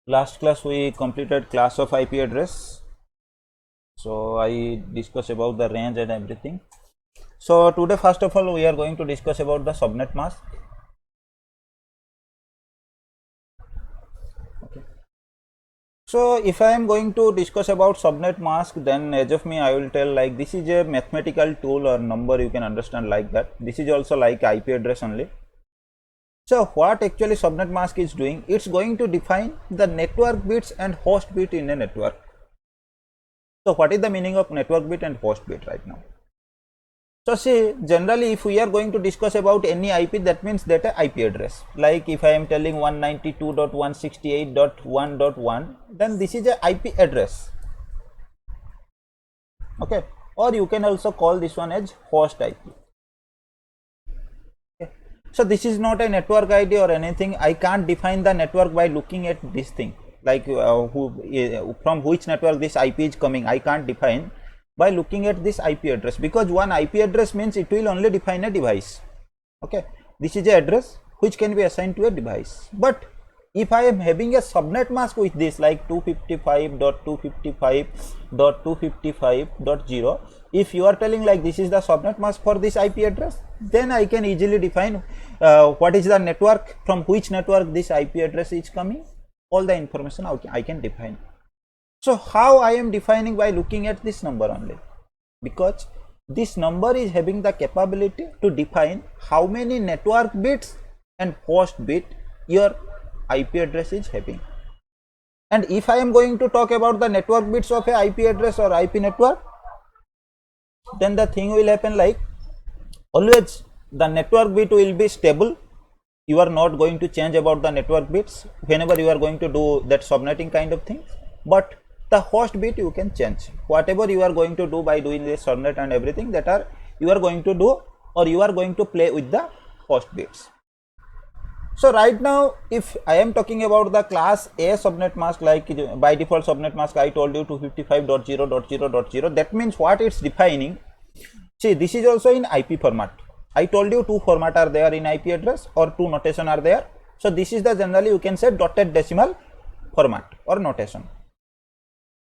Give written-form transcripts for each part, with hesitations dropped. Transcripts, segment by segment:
Last class we completed class of IP address. So I discussed about the range and everything. So today first of all we are going to discuss about the subnet mask. Okay. So if I am going to discuss about subnet mask, then as of me I will tell like this is a mathematical tool or number, you can understand like that. This is also like IP address only. So what actually subnet mask is doing, it's going to define the network bits and host bit in a network. So what is the meaning of network bit and host bit right now? So see, generally if we are going to discuss about any IP, that means that a IP address. Like if I am telling 192.168.1.1, then this is a IP address. Okay, or you can also call this one as host IP. Okay. So this is not a network ID or anything. I can't define the network by looking at this thing, like from which network this IP is coming. I can't define by looking at this IP address, because one IP address means it will only define a device. Okay, this is a address which can be assigned to a device. But if I am having a subnet mask with this, like 255.255.255.0, if you are telling like this is the subnet mask for this IP address, then I can easily define what is the network, from which network this IP address is coming. All the information I can define. So how I am defining? By looking at this number only, because this number is having the capability to define how many network bits and host bit your IP address is having. And if I am going to talk about the network bits of a IP address or IP network, then the thing will happen like always the network bit will be stable. You are not going to change about the network bits whenever you are going to do that subnetting kind of thing. But the host bit you can change. Whatever you are going to do by doing this subnet and everything, that are you are going to do, or you are going to play with the host bits. So right now if I am talking about the class A subnet mask, like by default subnet mask I told you 255.0.0.0, that means what it's defining. See, this is also in IP format. I told you two format are there in IP address, or two notation are there. So this is the generally you can say dotted decimal format or notation.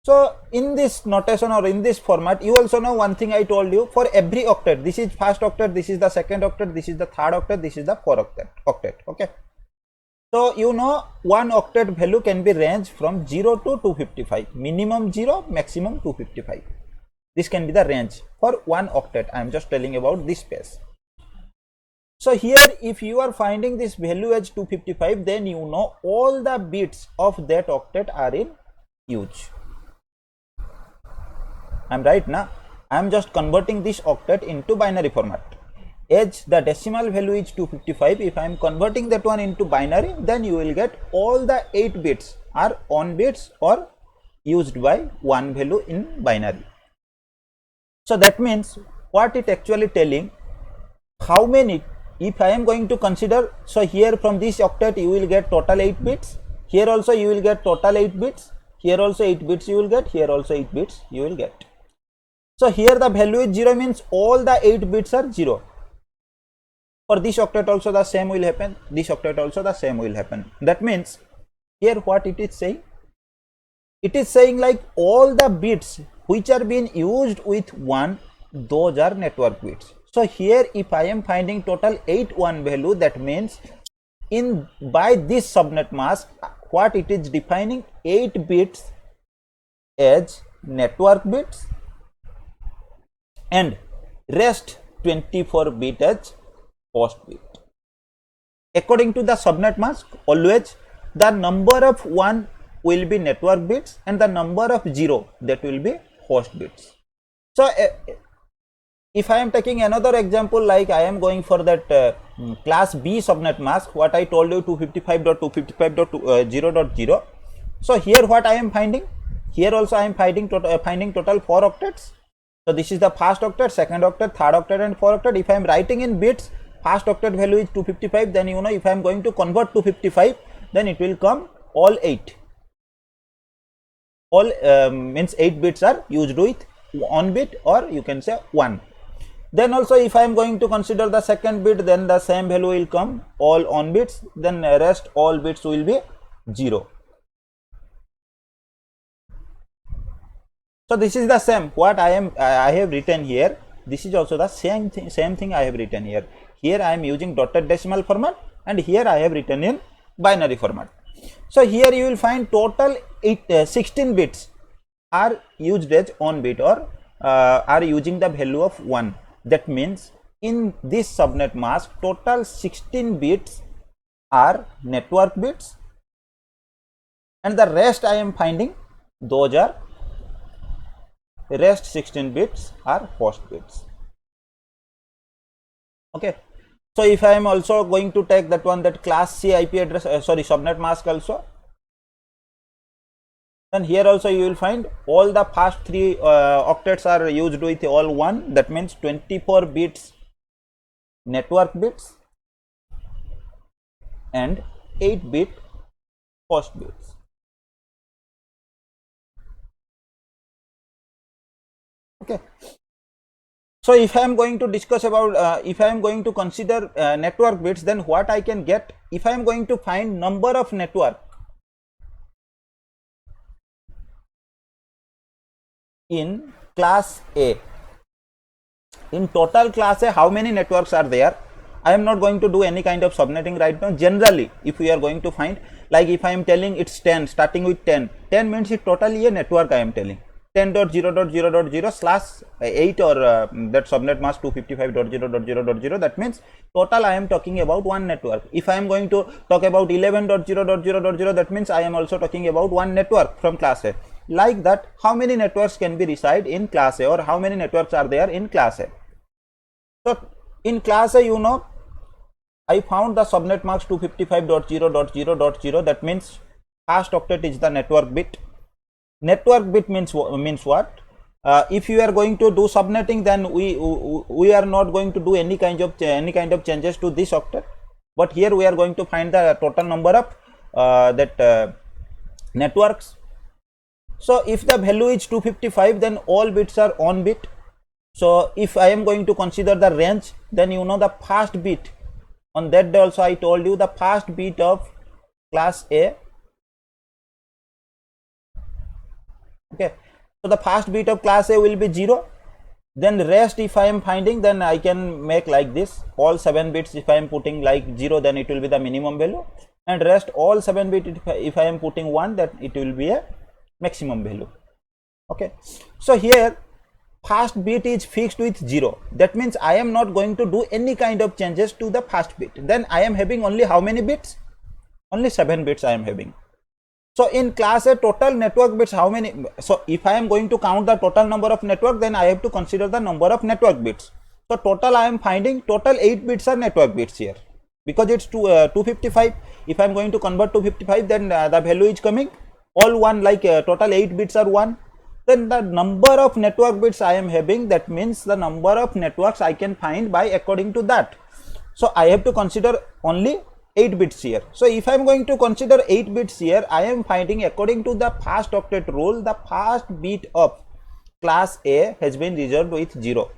So in this notation or in this format, you also know one thing I told you, for every octet, this is first octet, this is the second octet, this is the third octet, this is the fourth octet. Okay. So you know one octet value can be range from 0 to 255, minimum 0, maximum 255. This can be the range for one octet. I am just telling about this space. So here if you are finding this value as 255, then you know all the bits of that octet are in use. I am right now. I am just converting this octet into binary format. As the decimal value is 255, if I am converting that one into binary, then you will get all the 8 bits are on bits or used by one value in binary. So that means what it actually telling, how many, if I am going to consider, so here from this octet you will get total 8 bits, here also you will get total 8 bits, here also 8 bits you will get, here also 8 bits you will get. So here the value is 0 means all the 8 bits are 0. For this octet also the same will happen, this octet also the same will happen. That means here what it is saying? It is saying like all the bits which are being used with 1, those are network bits. So here if I am finding total 8 1 value, that means in by this subnet mask, what it is defining, 8 bits as network bits and rest 24 bit as host bit. According to the subnet mask, always the number of 1 will be network bits and the number of 0, that will be host bits. So if I am taking another example, like I am going for that class B subnet mask, what I told you 255.255.0.0. So here what I am finding, here also I am finding total 4 octets. So this is the first octet, second octet, third octet and fourth octet. If I am writing in bits, first octet value is 255, then you know if I am going to convert 255, then it will come all 8. All means 8 bits are used with on bit, or you can say 1. Then also if I am going to consider the second bit, then the same value will come all on bits, then rest all bits will be 0. So this is the same what I have written here. This is also the same thing I have written here. Here I am using dotted decimal format, and here I have written in binary format. So here you will find total 16 bits are used as on bit, or are using the value of 1. That means in this subnet mask total 16 bits are network bits, and the rest I am finding those are rest 16 bits are host bits. Okay. So if I am also going to take that one, that class C IP address, subnet mask also, then here also you will find all the past 3 octets are used with all 1. That means 24 bits network bits and 8 bit host bits. Okay. So if I am going to discuss about, if I am going to consider network bits, then what I can get if I am going to find number of network in class A. In total class A, how many networks are there? I am not going to do any kind of subnetting right now. Generally, if we are going to find, like if I am telling it's 10, starting with 10 means it totally a network I am telling. 10.0.0.0/8 or that subnet mask 255.0.0.0, that means total I am talking about one network. If I am going to talk about 11.0.0.0, that means I am also talking about one network from class A. Like that, how many networks can be reside in class A, or how many networks are there in class A? So in class A, you know, I found the subnet mask 255.0.0.0, that means first octet is the network bit. Network bit means what? If you are going to do subnetting, then we are not going to do any kind of changes to this octet, but here we are going to find the total number of networks. So if the value is 255, then all bits are on bit. So if I am going to consider the range, then you know the first bit, on that day also I told you the first bit of class A. Okay, so the first bit of class A will be 0. Then rest if I am finding, then I can make like this. All 7 bits if I am putting like 0, then it will be the minimum value, and rest all 7 bits if I am putting 1, that it will be a maximum value. Okay, so here first bit is fixed with 0. That means I am not going to do any kind of changes to the first bit. Then I am having only how many bits? Only 7 bits I am having. So in class A, total network bits, how many? So if I am going to count the total number of network, then I have to consider the number of network bits. So total I am finding total 8 bits are network bits here, because it's 255. If I am going to convert 255, then the value is coming all 1, like total 8 bits are 1. Then the number of network bits I am having, that means the number of networks I can find by according to that. So I have to consider only 8 bits here. So if I am going to consider 8 bits here, I am finding according to the first octet rule, the first bit of class A has been reserved with 0.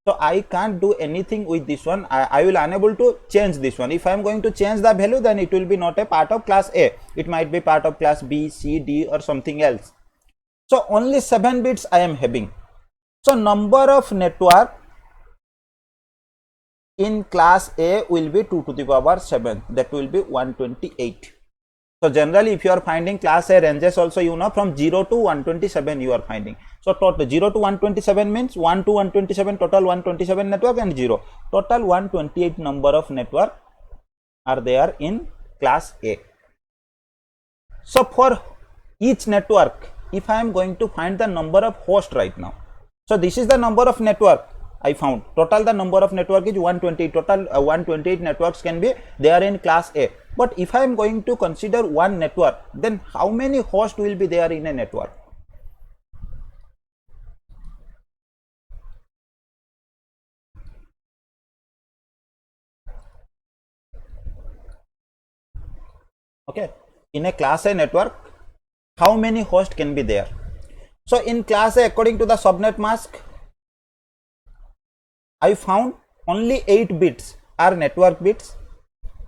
So I can't do anything with this one. I will unable to change this one. If I am going to change the value, then it will be not a part of class A. It might be part of class B, C, D or something else. So only 7 bits I am having. So number of network in class A will be 2 to the power 7, that will be 128. So generally if you are finding class A ranges also, you know, from 0 to 127 you are finding. So total 0 to 127 means 1 to 127, total 127 network, and 0, total 128 number of network are there in class A. So for each network, if I am going to find the number of host right now, so this is the number of network I found. Total the number of network is 128. Total 128 networks can be there in class A. But if I am going to consider one network, then how many hosts will be there in a network? Okay, in a class A network, how many hosts can be there? So in class A, according to the subnet mask, I found only 8 bits are network bits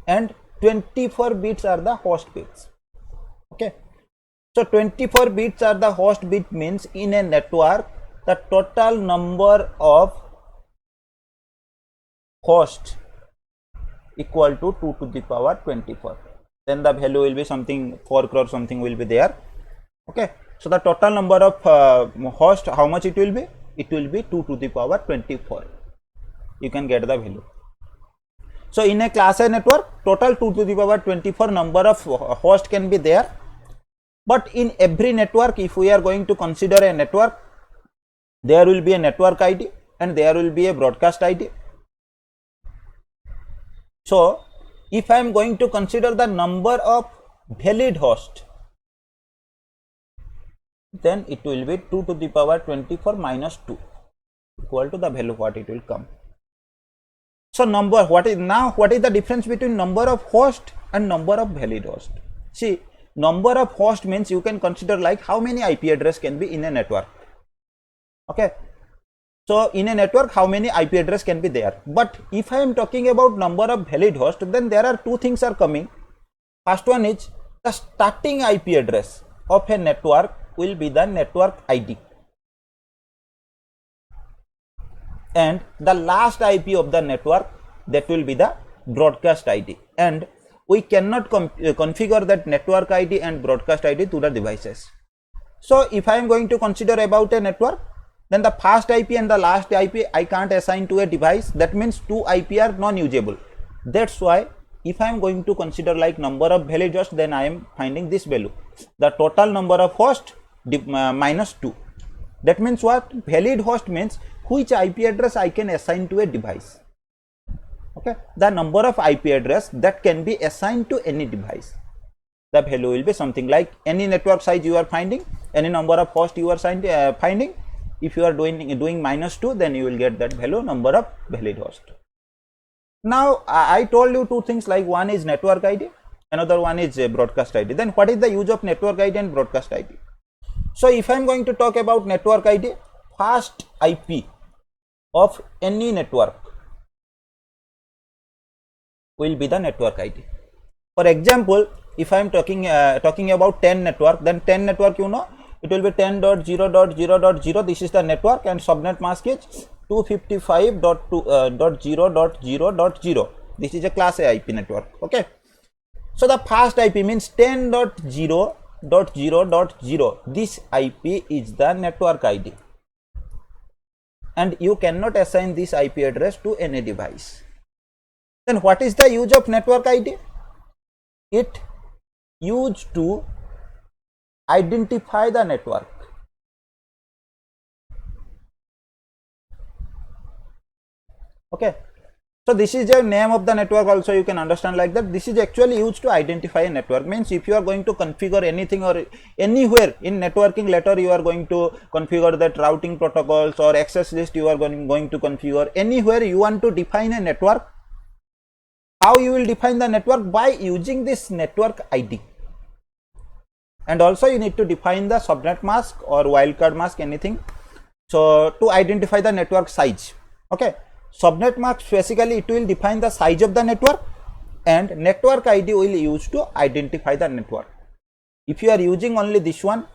and 24 bits are the host bits. Okay, So 24 bits are the host bit, means in a network the total number of hosts equal to 2 to the power 24. Then the value will be something 4 crore something will be there. Okay, so the total number of host, how much it will be? It will be 2 to the power 24. You can get the value. So in a class A network, total 2 to the power 24 number of host can be there. But in every network, if we are going to consider a network, there will be a network ID and there will be a broadcast ID. So if I am going to consider the number of valid host, then it will be 2 to the power 24 minus 2 equal to the value what it will come. So number, what is the difference between number of host and number of valid host? See, number of host means you can consider like how many IP address can be in a network. Okay, so in a network how many IP address can be there. But if I am talking about number of valid host, then there are two things are coming. First one is the starting IP address of a network will be the network ID, and the last IP of the network, that will be the broadcast ID. And we cannot configure that network ID and broadcast ID to the devices. So if I am going to consider about a network, then the first IP and the last IP I can't assign to a device. That means two IP are non-usable. That's why if I am going to consider like number of valid hosts, then I am finding this value, the total number of hosts minus 2. That means what? Valid host means which IP address I can assign to a device. Okay, the number of IP address that can be assigned to any device. The value will be something like any network size you are finding, any number of hosts you are finding. If you are doing minus 2, then you will get that value, number of valid host. Now I told you two things, like one is network ID, another one is broadcast ID. Then what is the use of network ID and broadcast ID? So if I am going to talk about network ID, first IP of any network will be the network ID. For example, if I am talking about 10 network, then 10 network, you know, it will be 10.0.0.0. This is the network, and subnet mask is 255.0.0.0. This is a class A IP network. Okay, so the first IP means 10.0.0.0. This IP is the network ID, and you cannot assign this IP address to any device. Then what is the use of network ID? It used to identify the network. Okay, so this is the name of the network. Also you can understand like that. This is actually used to identify a network. Means if you are going to configure anything or anywhere in networking, later you are going to configure that routing protocols or access list, you are going to configure anywhere you want to define a network. How you will define the network? By using this network ID. And also you need to define the subnet mask or wildcard mask, anything, so to identify the network size. Okay, subnet mask basically it will define the size of the network, and network ID will use to identify the network. If you are using only this one,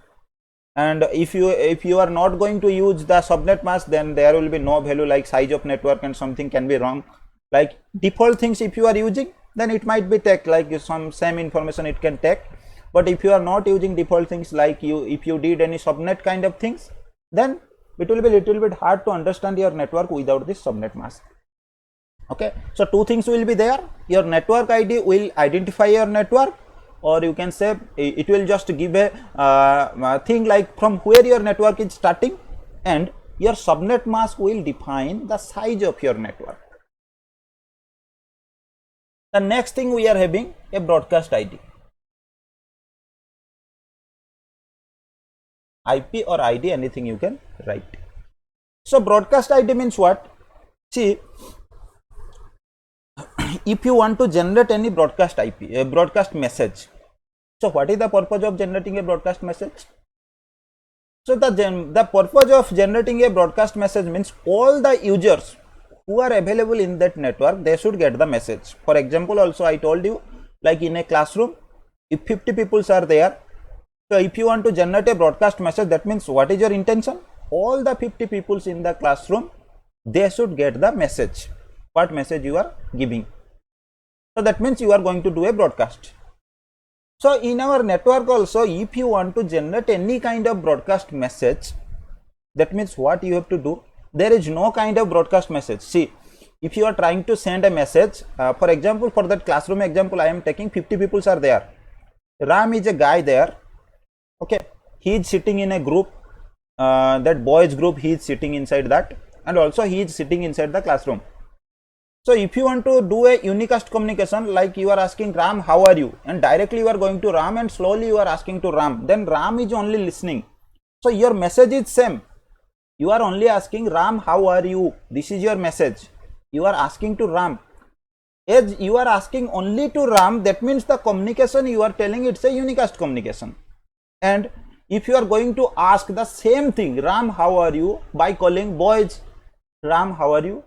and if you are not going to use the subnet mask, then there will be no value like size of network, and something can be wrong. Like default things if you are using, then it might be take like some same information it can take. But if you are not using default things, like if you did any subnet kind of things, then it will be little bit hard to understand your network without this subnet mask. Okay, so two things will be there. Your network ID will identify your network, or you can say it will just give a thing like from where your network is starting, and your subnet mask will define the size of your network. The next thing we are having a broadcast ID. IP or ID, anything you can write. So broadcast ID means what? See, if you want to generate any broadcast IP, a broadcast message, so what is the purpose of generating a broadcast message? So the purpose of generating a broadcast message means all the users who are available in that network, they should get the message. For example, also I told you, like in a classroom, if 50 people are there, So if you want to generate a broadcast message, that means what is your intention? All the 50 people in the classroom, they should get the message, what message you are giving. So that means you are going to do a broadcast. So in our network also, if you want to generate any kind of broadcast message, that means what you have to do, there is no kind of broadcast message. See, if you are trying to send a message, for example, for that classroom example I am taking, 50 people are there. Ram is a guy there. Okay, he is sitting in a group, that boys group, he is sitting inside that, and also he is sitting inside the classroom. So if you want to do a unicast communication, like you are asking Ram, how are you? And directly you are going to Ram and slowly you are asking to Ram. Then Ram is only listening. So your message is same. You are only asking Ram, how are you? This is your message. You are asking to Ram. As you are asking only to Ram, that means the communication you are telling, it's a unicast communication. And if you are going to ask the same thing, Ram, how are you? By calling boys, Ram, how are you?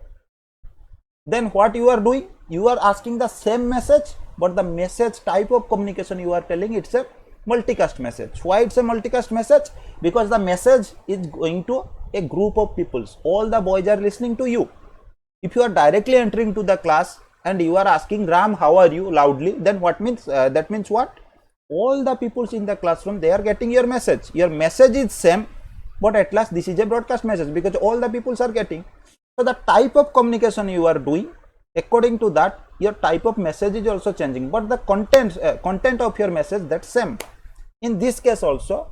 Then what you are doing, you are asking the same message, but the message type of communication you are telling, it's a multicast message. Why it's a multicast message? Because the message is going to a group of people. All the boys are listening to you. If you are directly entering to the class and you are asking Ram, how are you, loudly, then what means, that means what? All the people in the classroom, they are getting your message. Your message is same, but at last this is a broadcast message because all the people are getting. So the type of communication you are doing, according to that, your type of message is also changing, but the content of your message, that's same. In this case also,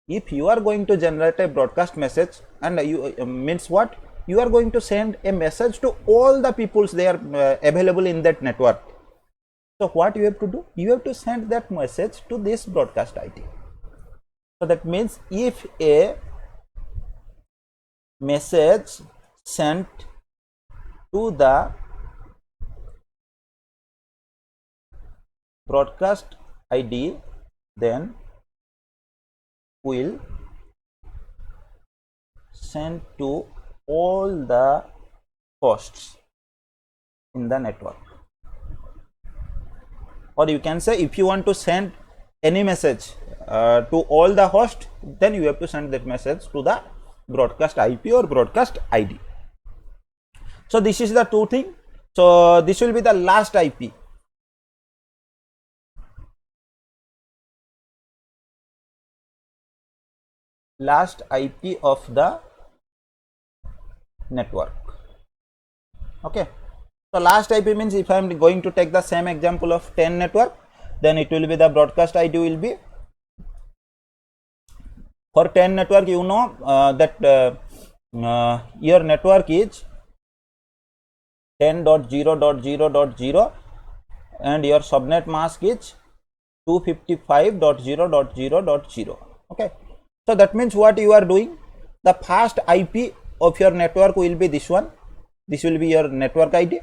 if you are going to generate a broadcast message, and you means what, you are going to send a message to all the peoples, they are available in that network. So what you have to do, you have to send that message to this broadcast ID. So that means if a message sent to the broadcast ID, then will send to all the hosts in the network. Or you can say, if you want to send any message to all the hosts, then you have to send that message to the broadcast IP or broadcast ID. So this is the two thing. So this will be the last IP. Last IP of the network. Okay. So last IP means, if I am going to take the same example of 10 network, then it will be the broadcast ID will be, for 10 network, you know that your network is 10.0.0.0 and your subnet mask is 255.0.0.0. Okay. So that means what you are doing, the first IP of your network will be this one. This will be your network ID,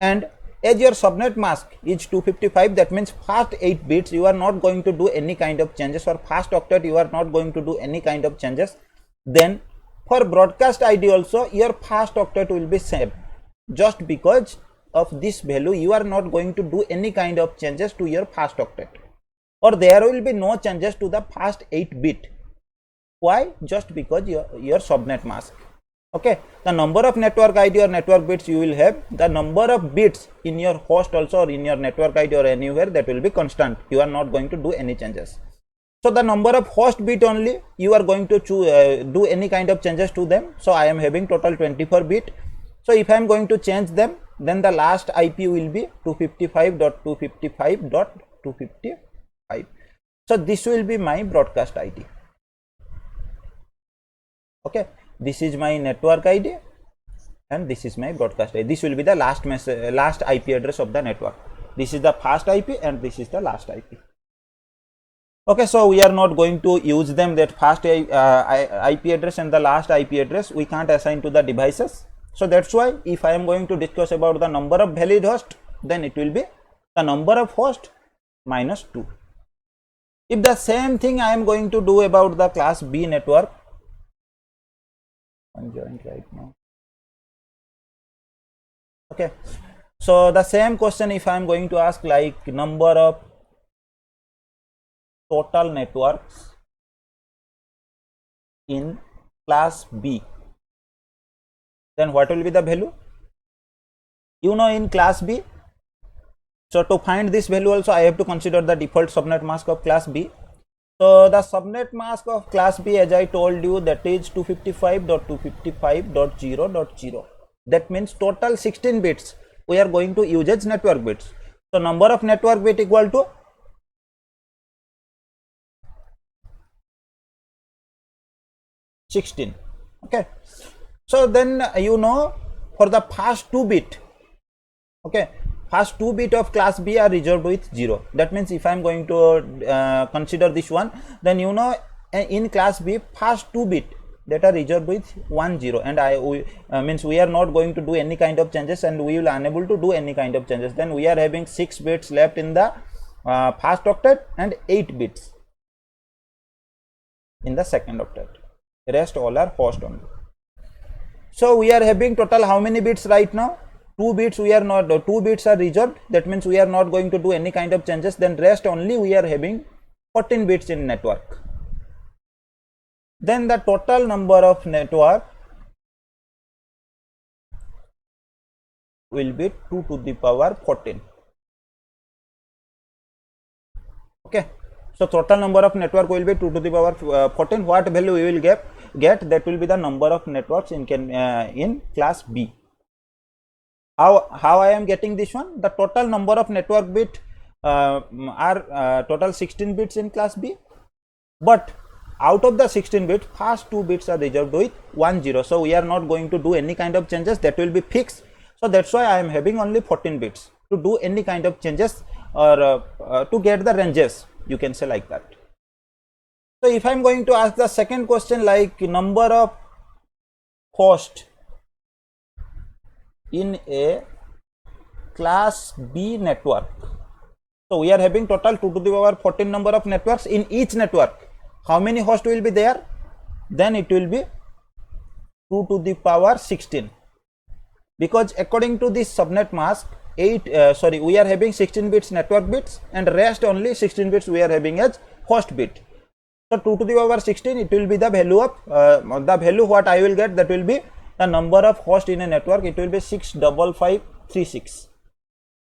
and as your subnet mask is 255, that means first 8 bits you are not going to do any kind of changes, or first octet you are not going to do any kind of changes. Then for broadcast ID also, your first octet will be same. Just because of this value, you are not going to do any kind of changes to your first octet, or there will be no changes to the first 8 bit. Why? Just because your subnet mask. Okay, the number of network ID or network bits you will have, the number of bits in your host also, or in your network ID or anywhere, that will be constant. You are not going to do any changes. So the number of host bit only you are going to do any kind of changes to them. So I am having total 24 bit. So if I am going to change them, then the last IP will be 255.255.255. So this will be my broadcast ID. Okay, this is my network ID and this is my broadcast ID. This will be the last IP address of the network. This is the first IP and this is the last IP. Okay, so we are not going to use them, that first IP address and the last IP address we can't assign to the devices. So that's why if I am going to discuss about the number of valid host, then it will be the number of host minus 2. If the same thing I am going to do about the class B network, I'm joined right now. Okay, so the same question if I am going to ask, like number of total networks in class B, then what will be the value? You know, in class B, so to find this value also I have to consider the default subnet mask of class B. So the subnet mask of class B, as I told you, that is 255.255.0.0. that means total 16 bits we are going to use as network bits. So number of network bit equal to 16. Okay, so then you know, for the first 2 bit, okay, first 2 bit of class B are reserved with 0. That means if I am going to consider this one, then you know, in class B first 2 bit that are reserved with 10, and means we are not going to do any kind of changes, and we will unable to do any kind of changes. Then we are having 6 bits left in the first octet and 8 bits in the second octet. Rest all are host only. So we are having total how many bits right now? 2 bits. We are not, 2 bits are reserved. That means we are not going to do any kind of changes. Then rest only we are having 14 bits in network. Then the total number of network will be 2 to the power 14. Okay, so total number of network will be 2 to the power 14. What value we will get? That will be the number of networks in class B. How I am getting this one? The total number of network bit are total 16 bits in class B, but out of the 16 bits, first 2 bits are reserved with 10. So we are not going to do any kind of changes, that will be fixed. So that's why I am having only 14 bits to do any kind of changes, or to get the ranges, you can say like that. So if I am going to ask the second question, like number of host in a class B network. So we are having total 2 to the power 14 number of networks. In each network, how many hosts will be there? Then it will be 2 to the power 16, because according to this subnet mask, we are having 16 bits network bits, and rest only 16 bits we are having as host bit. So 2 to the power 16, it will be the value of the value what I will get, that will be the number of hosts in a network. It will be 65536.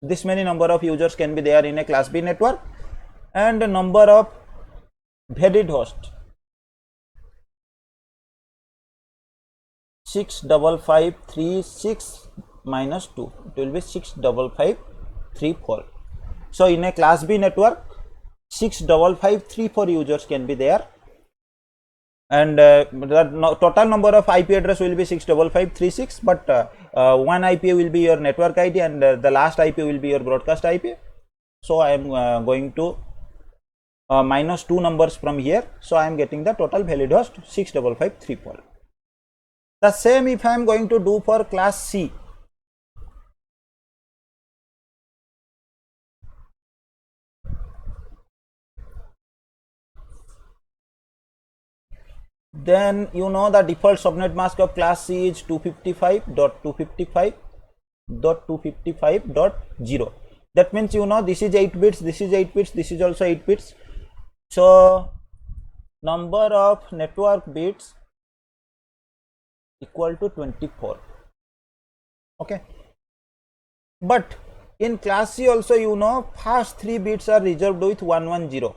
This many number of users can be there in a class B network, and the number of valid host 65536 minus 2, it will be 65534. So in a class B network, 65534 users can be there, and the total number of IP address will be 65536, but one IP will be your network ID, and the last IP will be your broadcast IP. So I am going to minus 2 numbers from here, so I am getting the total valid host 65534. The same if I am going to do for class C. Then you know the default subnet mask of class C is 255.255.255.0. That means you know this is 8 bits, this is 8 bits, this is also 8 bits. So number of network bits equal to 24. Okay, but in class C also, you know, first 3 bits are reserved with 110.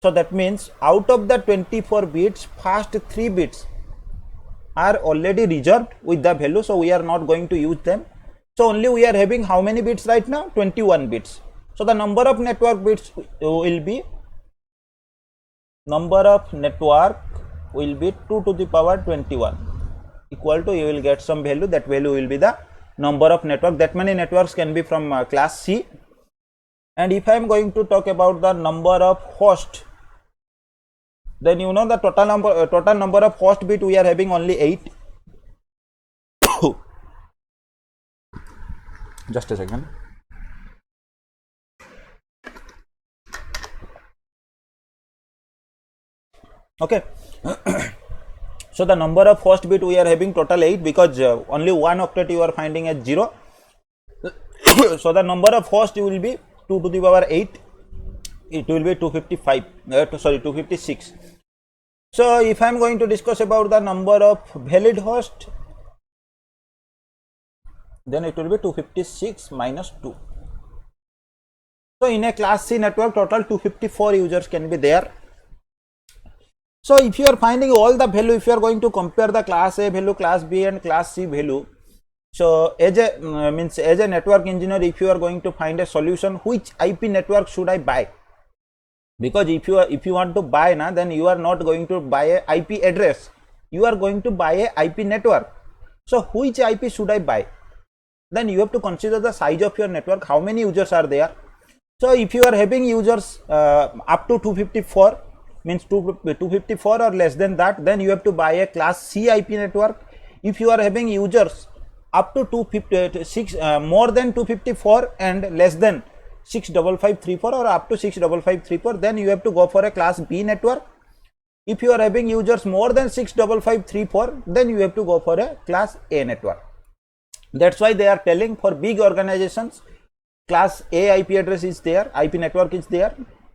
So that means out of the 24 bits, first 3 bits are already reserved with the value, so we are not going to use them. So only we are having how many bits right now? 21 bits. So the number of network bits will be 2 to the power 21 equal to, you will get some value, that value will be the number of network. That many networks can be from class C. And if I am going to talk about the number of host, then you know the total number of host bit we are having only 8. Just a second. Okay. So the number of host bit we are having total 8, because only one octet you are finding as 0. So the number of host will be 2 to the power 8 it will be 255, sorry 256. So if I am going to discuss about the number of valid host, then it will be 256 minus 2. So in a class C network, total 254 users can be there. So if you are finding all the value, if you are going to compare the class A value, class B and class C value, so as a network engineer, if you are going to find a solution, which IP network should I buy? Because if you want to buy na, then you are not going to buy a IP address, you are going to buy a IP network. So which IP should I buy? Then you have to consider the size of your network, how many users are there. So if you are having users up to 254, means 254 or less than that, then you have to buy a class C IP network. If you are having users up to 256, more than 254 and less than 65534 or up to 65534, then you have to go for a class B network. If you are having users more than 65534, then you have to go for a class A network. That's why they are telling for big organizations, class A IP address is there, IP network is there.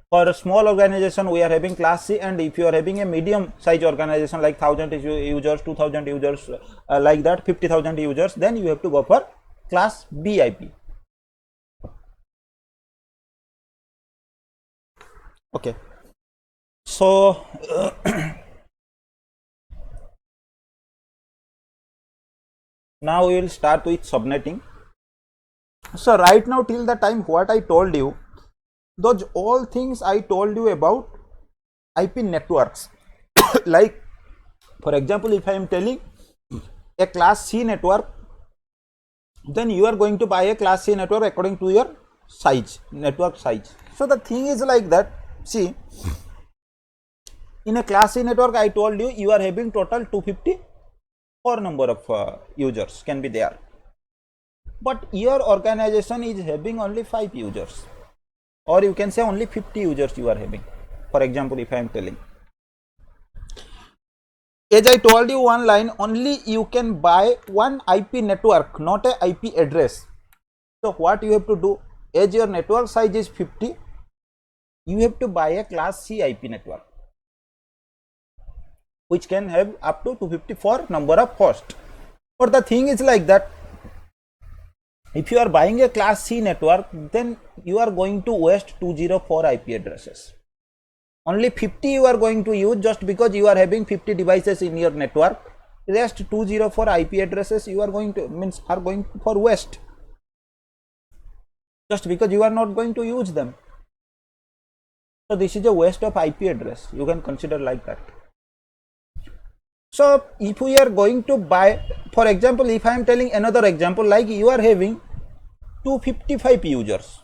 For a small organization, we are having class C, and if you are having a medium size organization like 1000 users, 2000 users, like that, 50,000 users, then you have to go for class B IP. Okay. So now we will start with subnetting. So right now, till the time what I told you, those all things I told you about IP networks. Like for example, if I am telling a class C network, then you are going to buy a class C network according to your size, network size. So the thing is like that. See, in a class C network, I told you, you are having total 254 number of users can be there, but your organization is having only 5 users, or you can say only 50 users you are having. For example, if I am telling, as I told you one line, only you can buy one IP network, not a IP address. So what you have to do, as your network size is 50, you have to buy a class C IP network, which can have up to 254 number of hosts. But the thing is like that, if you are buying a class C network, then you are going to waste 204 IP addresses. Only 50 you are going to use, just because you are having 50 devices in your network. Rest 204 IP addresses you are going to are going for waste, just because you are not going to use them. So this is a waste of IP address, you can consider like that. So if we are going to buy, for example, if I am telling another example, like you are having 255 users,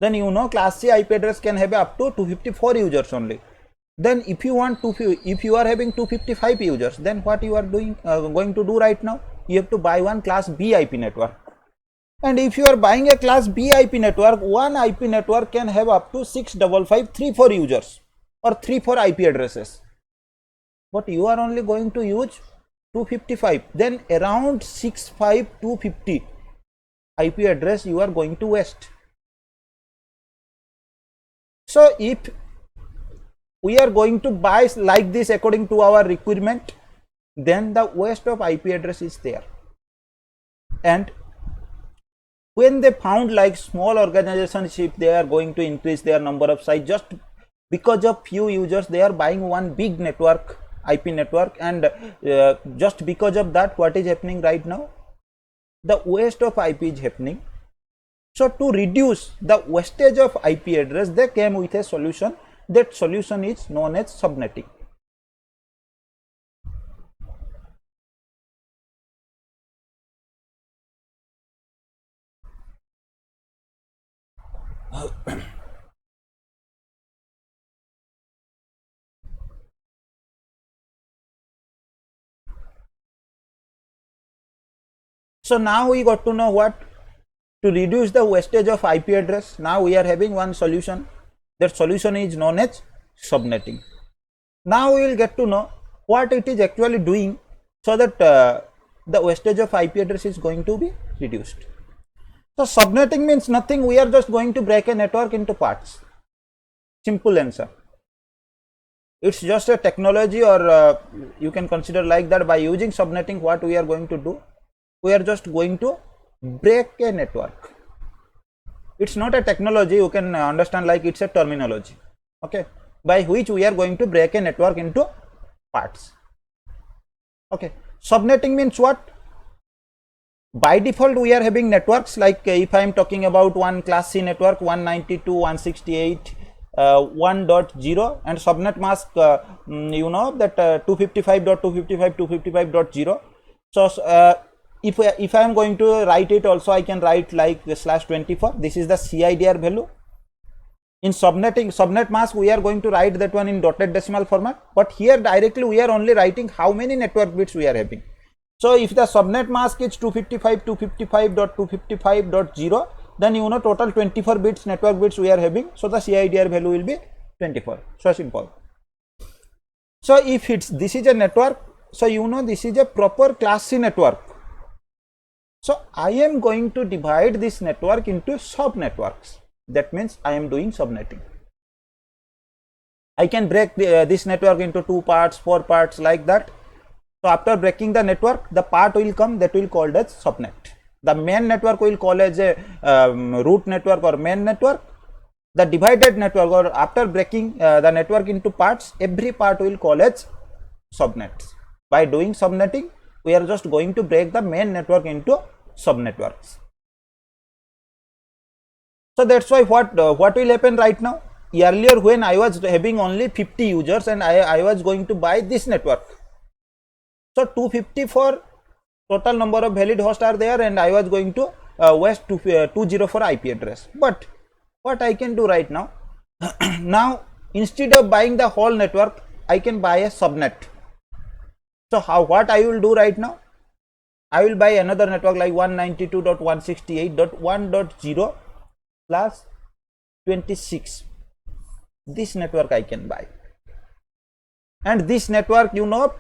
then you know class C IP address can have up to 254 users only. Then if you want to, if you are having 255 users, then what you are doing, going to do right now, you have to buy one class B IP network. And if you are buying a class B IP network, one IP network can have up to 65534 users or 34 IP addresses, but you are only going to use 255, then around 65250 IP address you are going to waste. So if we are going to buy like this according to our requirement, then the waste of IP address is there. And when they found like small organizations, if they are going to increase their number of size, just because of few users, they are buying one big network, IP network, and just because of that, what is happening right now, the waste of IP is happening. So to reduce the wastage of IP address, they came with a solution. That solution is known as subnetting. So now we got to know what to reduce the wastage of IP address. Now we are having one solution. That solution is known as subnetting. Now we will get to know what it is actually doing, so that the wastage of IP address is going to be reduced. So subnetting means nothing. We are just going to break a network into parts. Simple answer. It's just a technology, or you can consider like that. By using subnetting, what we are going to do, we are just going to break a network. It's not a technology, you can understand like it's a terminology, okay, by which we are going to break a network into parts. Okay, subnetting means what? By default we are having networks like if I am talking about one class C network 192.168.1.0 and subnet mask you know that 255.255.255.0. So if I am going to write it also, I can write like /24. This is the CIDR value. In subnet mask we are going to write that one in dotted decimal format, but here directly we are only writing how many network bits we are having. So if the subnet mask is 255.255.255.0, then you know total 24 bits network bits we are having, so the CIDR value will be 24. So simple. So if this is a network, so you know this is a proper class C network. So I am going to divide this network into sub networks. That means I am doing subnetting. I can break this network into 2 parts, 4 parts, like that. So after breaking the network, the part will come that will called as subnet. The main network will call as a root network or main network. The divided network, or after breaking the network into parts, every part will call as subnets. By doing subnetting, we are just going to break the main network into subnetworks. So that's why what will happen right now? Earlier when I was having only 50 users and I was going to buy this network, so 254 total number of valid hosts are there, and I was going to waste 204 IP address. But what I can do right now, now instead of buying the whole network, I can buy a subnet. So what I will do right now, I will buy another network like 192.168.1.0 plus 26. This network I can buy. And this network, you know,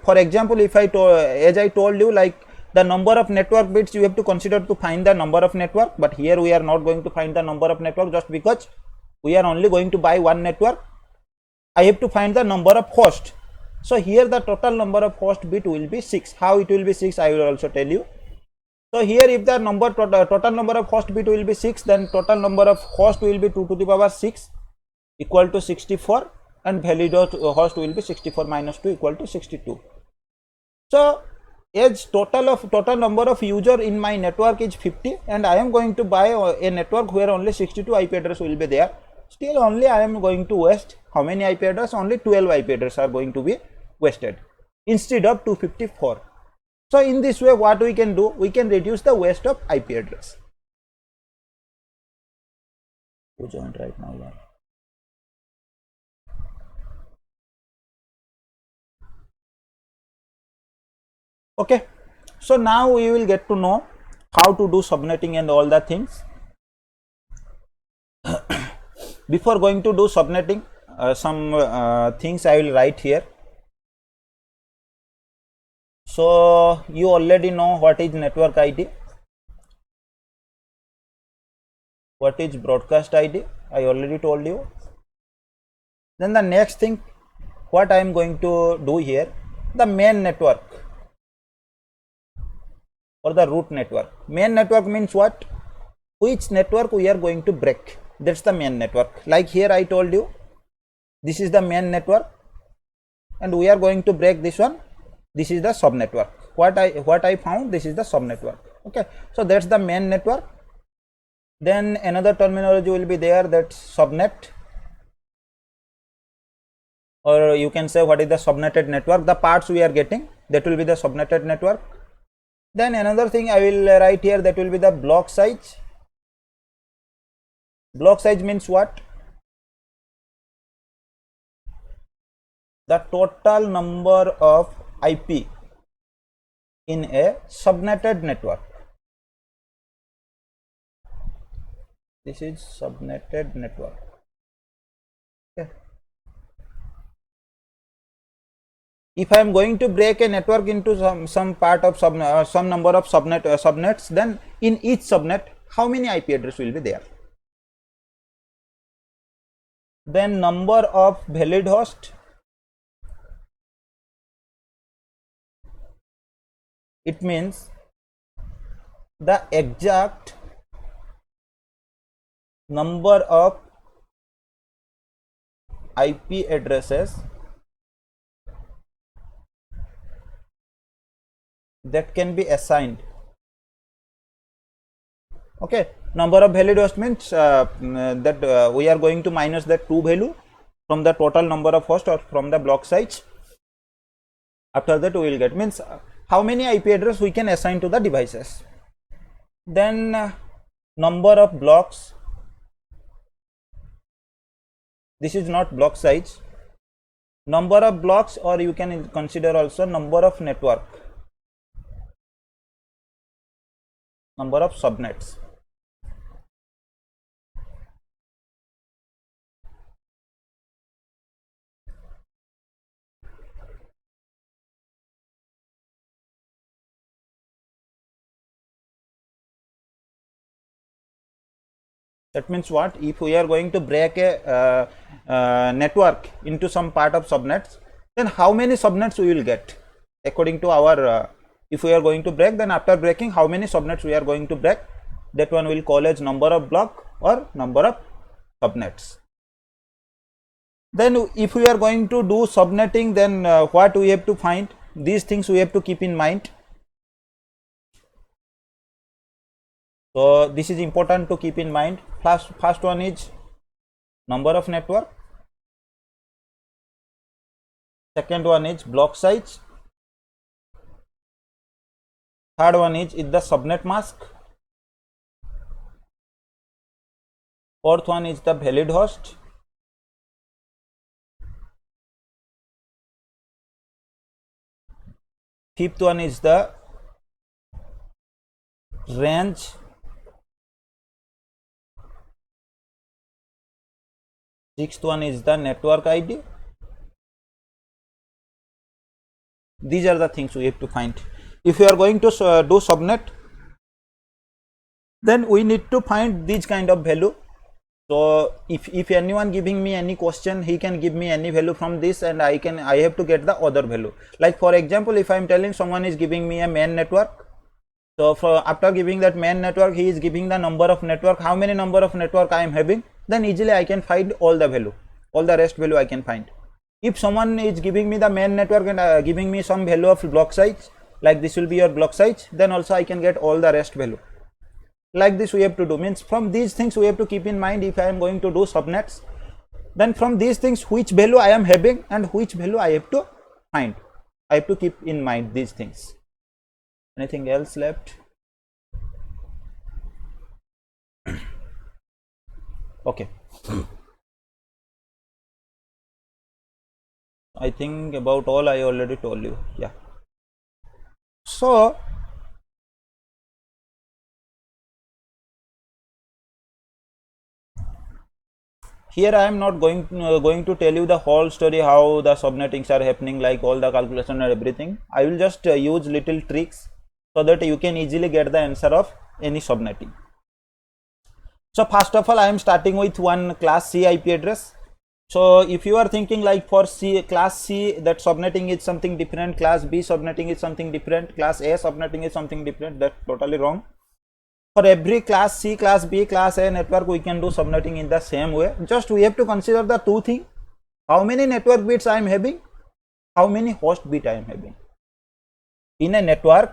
for example, if as I told you, like the number of network bits you have to consider to find the number of network, but here we are not going to find the number of network just because we are only going to buy one network. I have to find the number of host. So here the total number of host bit will be 6. How it will be 6, I will also tell you. So here if the total number of host bit will be 6, then total number of host will be 2 to the power 6 equal to 64, and valid host will be 64 minus 2 equal to 62. So as total number of user in my network is 50, and I am going to buy a network where only 62 IP address will be there. Still only I am going to waste how many IP address? Only 12 IP address are going to be wasted instead of 254. So in this way, what we can do, we can reduce the waste of IP address. Who joined right now? Yeah. Okay, so now we will get to know how to do subnetting and all the things. Before going to do subnetting, some things I will write here. So you already know what is network ID, what is broadcast ID, I already told you. Then the next thing, what I am going to do here, the main network or the root network. Main network means what? Which network we are going to break. That's the main network. Like here I told you, this is the main network, and we are going to break this one. This is the sub network. What I found, this is the sub network. Okay, so that's the main network. Then another terminology will be there, that's subnet, or you can say what is the subnetted network. The parts we are getting, that will be the subnetted network. Then another thing I will write here, that will be the block size. Block size means what? The total number of IP in a subnetted network. This is subnetted network. Okay. If I am going to break a network into some part of some number of subnets, then in each subnet, how many IP address will be there? then number of valid host, it means the exact number of IP addresses that can be assigned. Okay, number of valid host means that we are going to minus that 2 value from the total number of host or from the block size. After that we will get, means how many IP address we can assign to the devices. Then number of blocks, this is not block size, number of blocks, or you can consider also number of network, number of subnets. That means what? If we are going to break a network into some part of subnets, then how many subnets we will get according to our if we are going to break, then after breaking how many subnets we are going to break, that one will call as number of block or number of subnets. Then if we are going to do subnetting, then what we have to find, these things we have to keep in mind. So this is important to keep in mind. First one is number of network, second one is block size, third one is the subnet mask, fourth one is the valid host, fifth one is the range, sixth one is the network ID. These are the things we have to find. If we are going to do subnet, then we need to find these kind of value. So if anyone giving me any question, he can give me any value from this, and I have to get the other value. Like for example, if I am telling someone is giving me a main network, so after giving that main network, he is giving the number of network, how many number of network I am having, then easily I can find all the value, all the rest value I can find. If someone is giving me the main network and giving me some value of block size, like this will be your block size, then also I can get all the rest value. Like this we have to do, means from these things we have to keep in mind if I am going to do subnets. Then from these things, which value I am having and which value I have to find, I have to keep in mind these things. Anything else left? Okay. I think about all I already told you. Yeah. So here I am not going to tell you the whole story how the subnettings are happening, like all the calculation and everything. I will just use little tricks so that you can easily get the answer of any subnetting. So first of all, I am starting with one class C IP address. So if you are thinking like for class C that subnetting is something different, class B subnetting is something different, class A subnetting is something different, that's totally wrong. For every class C, class B, class A network, we can do subnetting in the same way. Just we have to consider the two things: how many network bits I am having, how many host bit I am having in a network,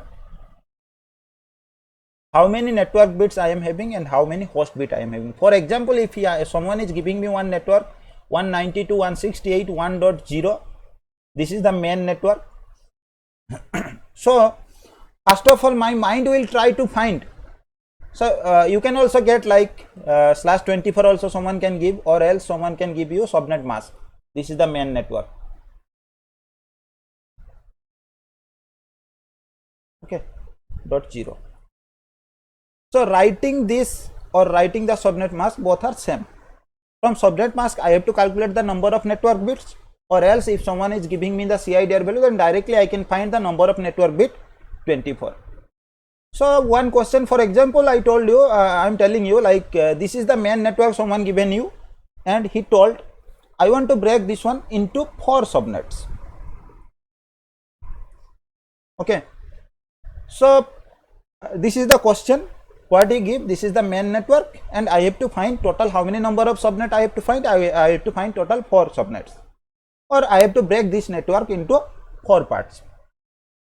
how many network bits I am having and how many host bit I am having. For example, if someone is giving me one network 192.168.1.0, this is the main network. So first of all, my mind will try to find. So you can also get like /24 also someone can give, or else someone can give you subnet mask. This is the main network. Okay, .0. So writing this or writing the subnet mask, both are same. From subnet mask, I have to calculate the number of network bits, or else if someone is giving me the CIDR value, then directly I can find the number of network bit 24. So one question, for example, I told you, I am telling you like this is the main network someone given you, and he told I want to break this one into 4 subnets. Okay, so this is the question what he give. This is the main network, and I have to find total how many number of subnet I have to find. I have to find total 4 subnets, or I have to break this network into 4 parts.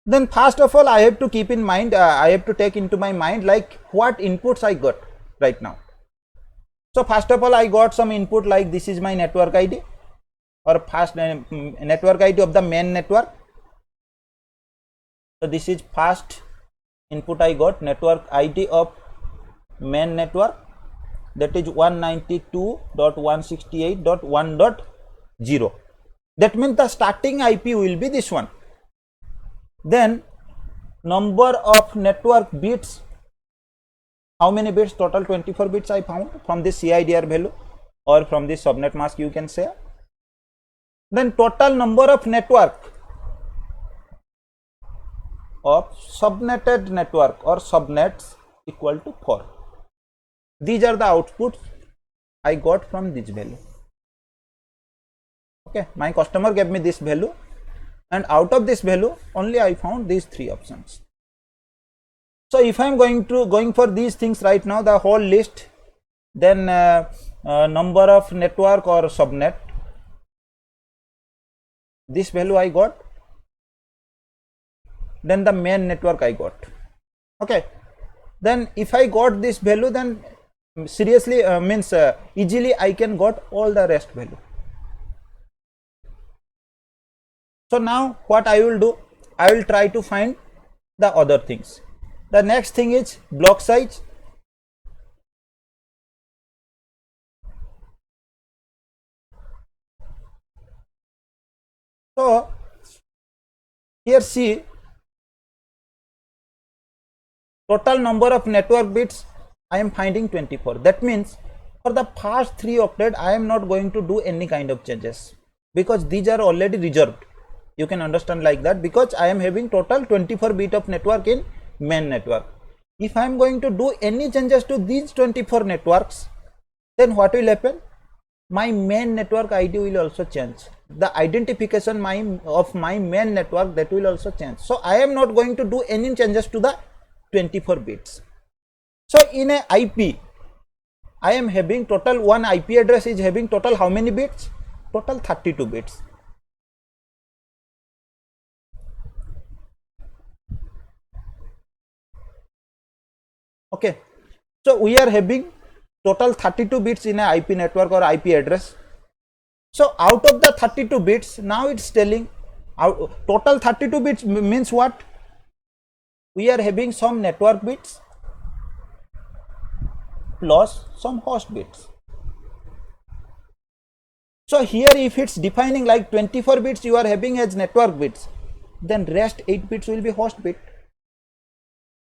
Then first of all, I have to keep in mind, I have to take into my mind like what inputs I got right now. So first of all, I got some input like this is my network ID, or first network ID of the main network. So this is first input I got, network ID of main network, that is 192.168.1.0. that means the starting IP will be this one. Then number of network bits, how many bits? Total 24 bits I found from this CIDR value, or from this subnet mask you can say. Then total number of network of subnetted network or subnets equal to 4. These are the outputs I got from this value. Okay, my customer gave me this value, and out of this value only I found these 3 options. So if I am going for these things right now, the whole list, then number of network or subnet, this value I got, then the main network I got. Okay, then if I got this value, then seriously easily I can got all the rest value. So now what I will do, I will try to find the other things. The next thing is block size. So here see, total number of network bits I am finding 24. That means for the first 3 octet I am not going to do any kind of changes, because these are already reserved. You can understand like that, because I am having total 24 bit of network in main network. If I am going to do any changes to these 24 networks, then what will happen? My main network ID will also change. The identification of my main network, that will also change. So I am not going to do any changes to the 24 bits. So in a IP, I am having total, one IP address is having total how many bits? Total 32 bits. Okay, so we are having total 32 bits in a IP network or IP address. So out of the 32 bits, now it's telling out total 32 bits means what? We are having some network bits plus some host bits. So here if it's defining like 24 bits you are having as network bits, then rest 8 bits will be host bit.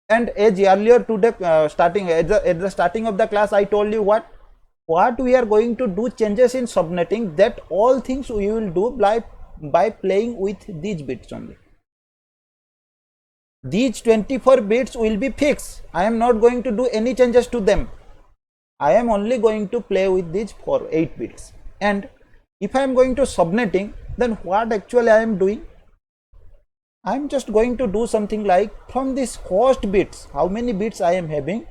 And as earlier today at the starting of the class I told you what we are going to do changes in subnetting, that all things we will do by playing with these bits only. These 24 bits will be fixed. I am not going to do any changes to them. I am only going to play with these 8 bits. And if I am going to subnetting, then what actually I am doing? I am just going to do something like, from this host bits, how many bits I am having,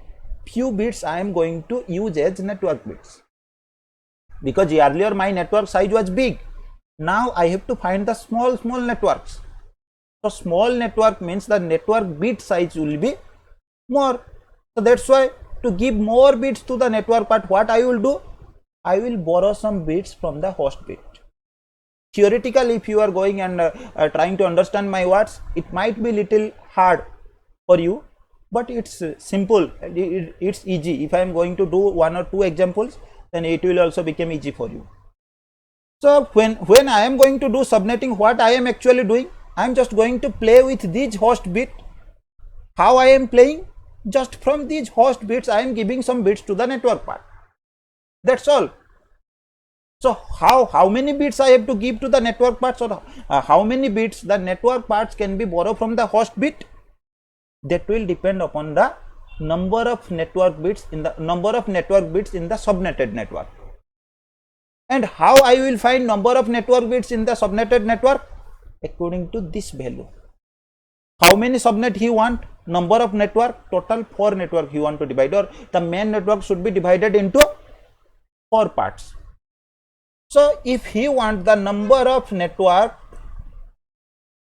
few bits I am going to use as network bits. Because earlier my network size was big. Now I have to find the small networks. So small network means the network bit size will be more. So that's why to give more bits to the network part, what I will do? I will borrow some bits from the host bit. Theoretically, if you are going and trying to understand my words, it might be little hard for you, but it's simple, it's easy. If I am going to do 1 or 2 examples, then it will also become easy for you. So when I am going to do subnetting, what I am actually doing? I am just going to play with these host bit. How I am playing? Just from these host bits I am giving some bits to the network part. That's all. So how many bits I have to give to the network parts, or how many bits the network parts can be borrowed from the host bit? That will depend upon the number of network bits in the subnetted network. And how I will find number of network bits in the subnetted network? According to this value. How many subnet he want? Number of network, total 4 network he want to divide, or the main network should be divided into 4 parts. So if he want the number of network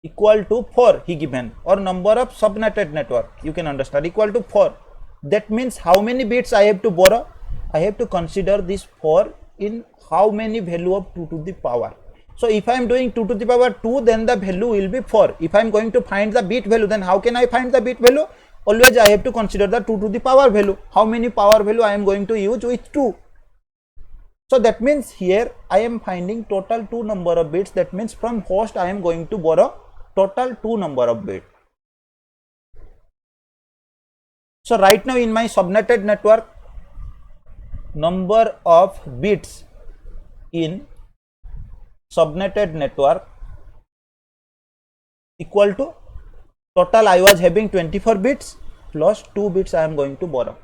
equal to 4 he given, or number of subnetted network, you can understand, equal to 4. That means how many bits I have to borrow? I have to consider this 4 in how many value of 2 to the power. So if I am doing 2 to the power 2, then the value will be 4. If I am going to find the bit value, then how can I find the bit value? Always I have to consider the 2 to the power value. How many power value I am going to use with 2? So that means here I am finding total 2 number of bits. That means from host I am going to borrow total 2 number of bits. So right now in my subnetted network, number of bits in subnetted network equal to total I was having 24 bits plus 2 bits I am going to borrow,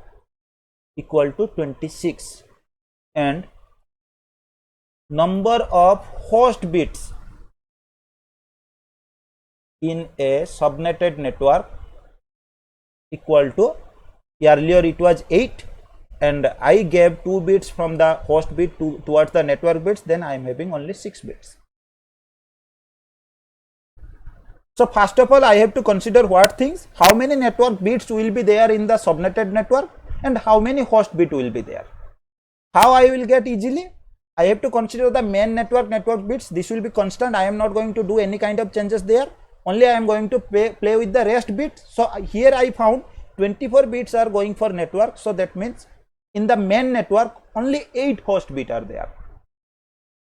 equal to 26, and number of host bits in a subnetted network equal to, earlier it was 8, and I gave 2 bits from the host bit towards the network bits, then I am having only 6 bits. So first of all I have to consider what things? How many network bits will be there in the subnetted network and how many host bit will be there. How I will get easily? I have to consider the main network bits. This will be constant. I am not going to do any kind of changes there. Only I am going to play with the rest bits. So here I found 24 bits are going for network. So that means in the main network only 8 host bits are there.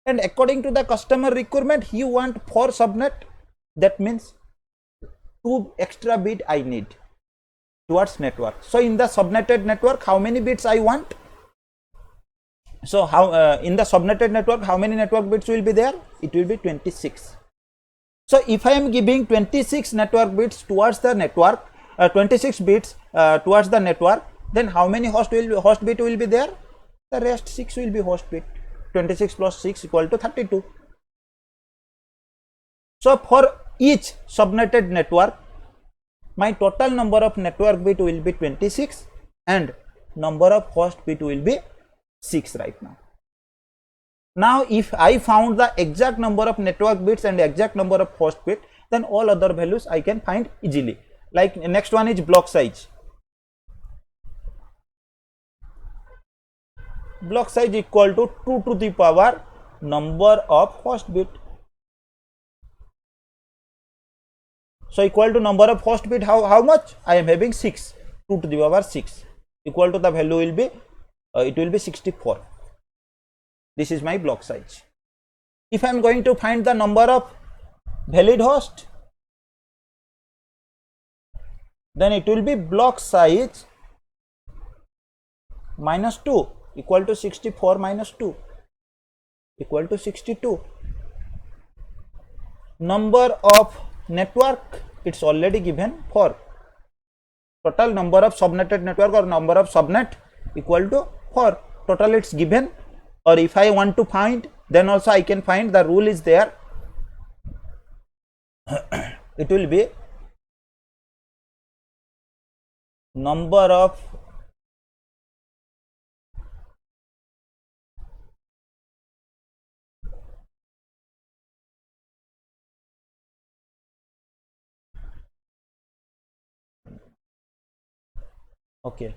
And according to the customer requirement, he want 4 subnet. That means 2 extra bit I need towards network. So in the subnetted network, how many bits I want? So how in the subnetted network, how many network bits will be there? It will be 26. So if I am giving 26 network bits towards the network, 26 bits towards the network, then how many host bit will be there? The rest 6 will be host bit. 26 plus 6 equal to 32. So for each subnetted network, my total number of network bit will be 26 and number of host bit will be 6 right now. Now if I found the exact number of network bits and exact number of host bit, then all other values I can find easily. Like next one is block size. Block size equal to 2 to the power number of host bit. So equal to number of host bit, how much? I am having 6, 2 to the power 6, equal to the value will be it will be 64. This is my block size. If I am going to find the number of valid host, then it will be block size minus 2 equal to 64 minus 2 equal to 62. Number of network, it's already given 4. Total number of subnetted network or number of subnet equal to 4. Total it's given, or if I want to find, then also I can find. The rule is there. It will be number of okay.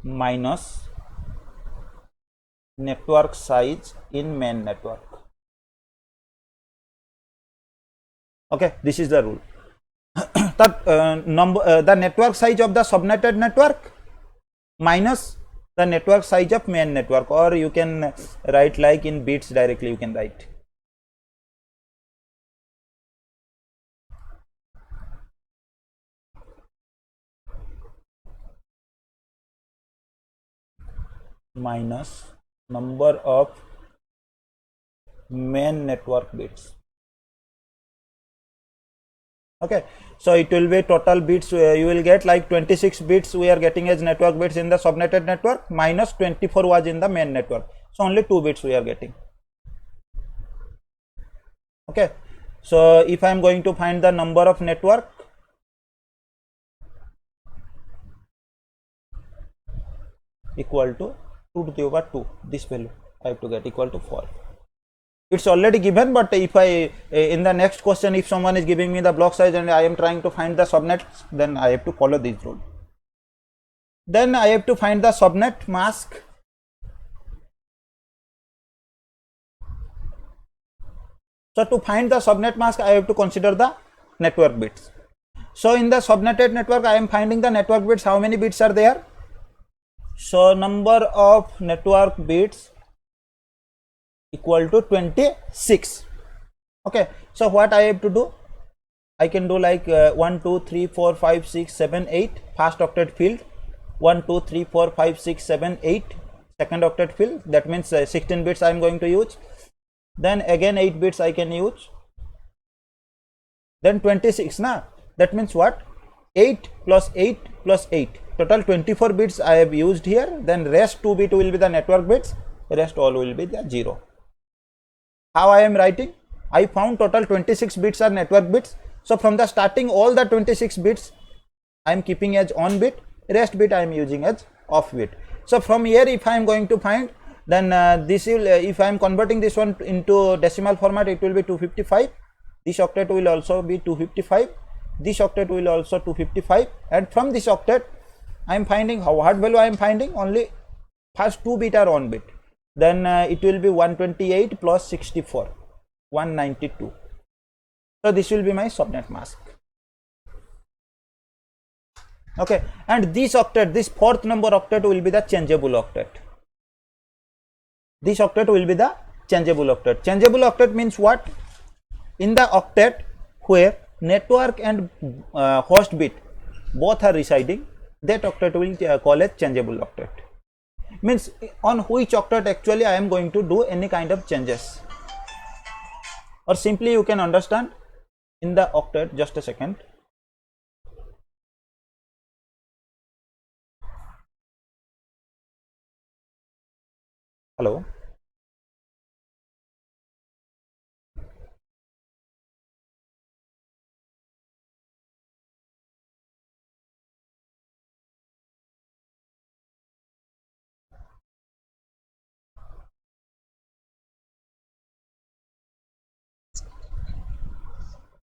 Minus network size in main network. Okay, this is the rule. The network size of the subnetted network minus the network size of main network, or you can write like in bits directly, you can write. Minus number of main network bits. Okay, so it will be total bits, you will get like 26 bits we are getting as network bits in the subnetted network, minus 24 was in the main network, so only 2 bits we are getting. Okay, so if I am going to find the number of network, equal to 2 to the power 2, this value I have to get equal to 4. It's already given, but if I in the next question, if someone is giving me the block size and I am trying to find the subnets, then I have to follow this rule. Then I have to find the subnet mask. So to find the subnet mask, I have to consider the network bits. So in the subnetted network, I am finding the network bits. How many bits are there? So number of network bits equal to 26. Okay, so what I have to do, I can do like 1 2 3 4 5 6 7 8 first octet field, 1 2 3 4 5 6 7 8 second octet field, that means 16 bits I am going to use. Then again 8 bits I can use, then 26 na, that means what, 8 plus 8 plus 8, total 24 bits I have used here. Then rest 2 bit will be the network bits, rest all will be the 0. How I am writing, I found total 26 bits are network bits, so from the starting all the 26 bits I am keeping as on bit, rest bit I am using as off bit. So from here if I am going to find, then this will if I am converting this one into decimal format, it will be 255, this octet will also be 255, this octet will also 255, and from this octet I am finding what value I am finding, only first 2 bit are on bit, then it will be 128 plus 64, 192. So this will be my subnet mask. Okay, and this octet, this fourth number octet will be the changeable octet. This octet will be the changeable octet. Changeable octet means what? In the octet where network and host bit both are residing, that octet will call as changeable octet. Means on which octet actually I am going to do any kind of changes, or simply you can understand in the octet, just a second. Hello.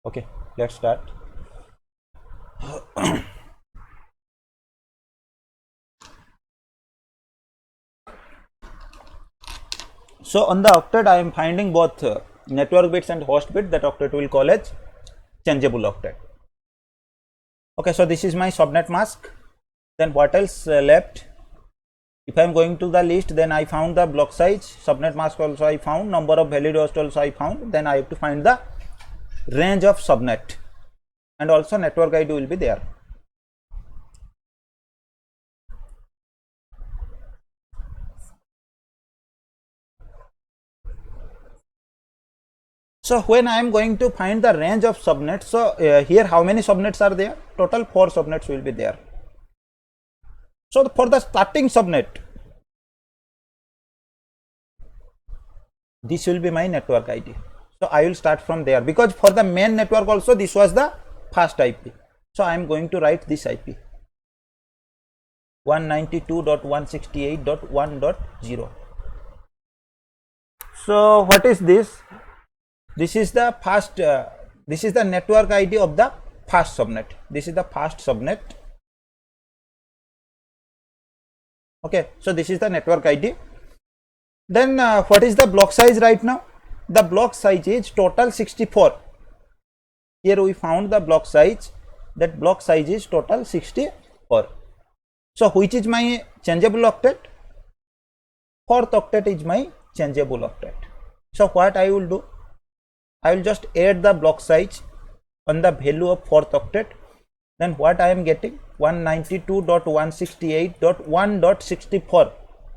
Okay, let's start. So on the octet I am finding both network bits and host bit, that octet will call as changeable octet. Okay, so this is my subnet mask. Then what else left? If I am going to the list, then I found the block size, subnet mask also I found, number of valid host also I found. Then I have to find the range of subnet, and also network ID will be there. So when I am going to find the range of subnets, so here how many subnets are there? Total 4 subnets will be there. So for the starting subnet, this will be my network ID. So I will start from there, because for the main network also this was the first IP. So I am going to write this IP 192.168.1.0. So what is this? This is the first, this is the network ID of the first subnet. This is the first subnet. Okay, so this is the network ID. Then what is the block size right now? The block size is total 64. Here we found the block size, that block size is total 64. So which is my changeable octet? Fourth octet is my changeable octet. So what I will do, I will just add the block size on the value of fourth octet. Then what I am getting, 192.168.1.64,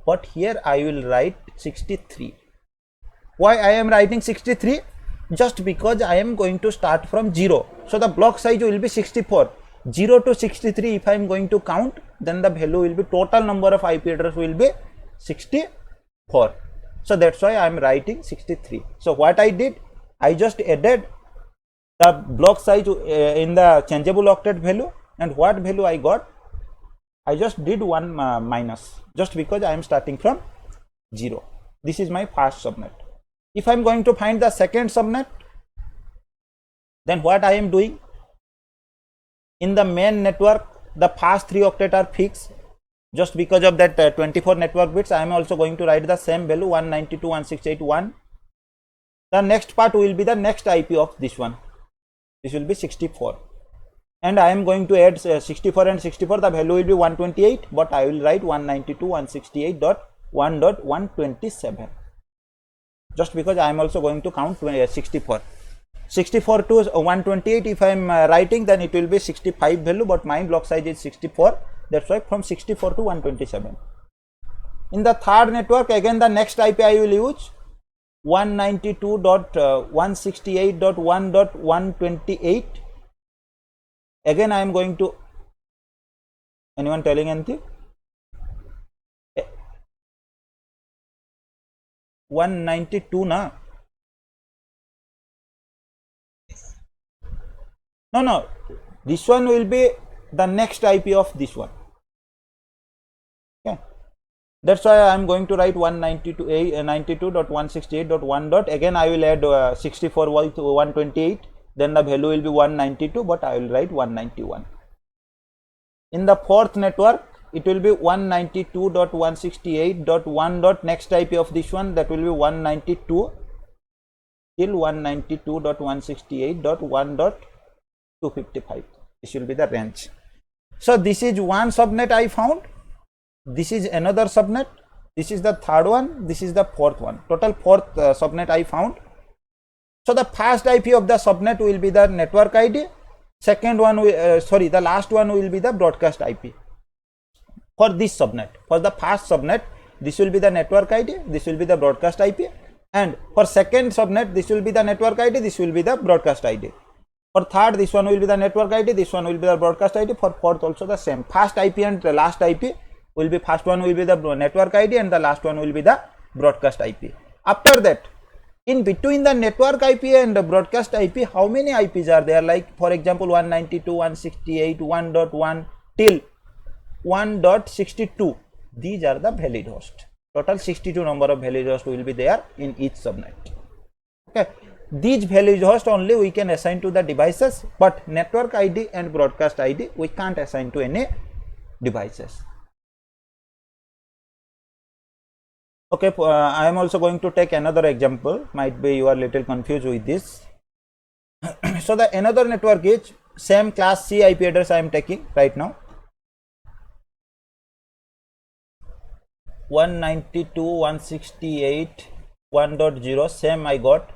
but here I will write 63. Why I am writing 63? just because I am going to start from 0. So the block size will be 64. 0 to 63 if I am going to count, then the value will be, total number of IP address will be 64. So that's why I am writing 63. So what I did, I just added the block size in the changeable octet value, and what value I got, I just did one minus, just because I am starting from 0. This is my first subnet. If I am going to find the second subnet, then what I am doing, in the main network the first 3 octet are fixed, just because of that 24 network bits. I am also going to write the same value 192.168.1. the next part will be the next IP of this one, this will be 64, and I am going to add 64 and 64, the value will be 128, but I will write 192.168.1.127, just because I am also going to count 64. 64 to 128 if I am writing, then it will be 65 value, but my block size is 64, that's why from 64 to 127. In the third network, again the next IP I will use 192.168.1.128. again I am going to, anyone telling anything? 192 na? No, this one will be the next IP of this one. Okay, that's why I am going to write 192.168.1. again I will add 64 with 128, then the value will be 192, but I will write 191. In the fourth network, it will be 192.168.1. next IP of this one, that will be 192 till 192.168.1.255. this will be the range. So this is one subnet I found, this is another subnet, this is the third one, this is the fourth one, total fourth subnet I found. So the first IP of the subnet will be the network ID, second one the last one will be the broadcast IP. For this subnet, for the first subnet, this will be the network ID, this will be the broadcast IP, and for second subnet, this will be the network ID, this will be the broadcast ID. For third, this one will be the network ID, this one will be the broadcast ID. For fourth also the same, first IP and the last IP will be, first one will be the network ID and the last one will be the broadcast IP. After that, in between the network IP and the broadcast IP, how many IPs are there? Like for example 192.168.1.1 till 1.62, these are the valid host. Total 62 number of valid hosts will be there in each subnet. Okay, these valid hosts only we can assign to the devices, but network ID and broadcast ID we can't assign to any devices. Okay, I am also going to take another example, might be you are little confused with this. So the another network is same class C IP address I am taking right now, 192.168.1.0, same I got.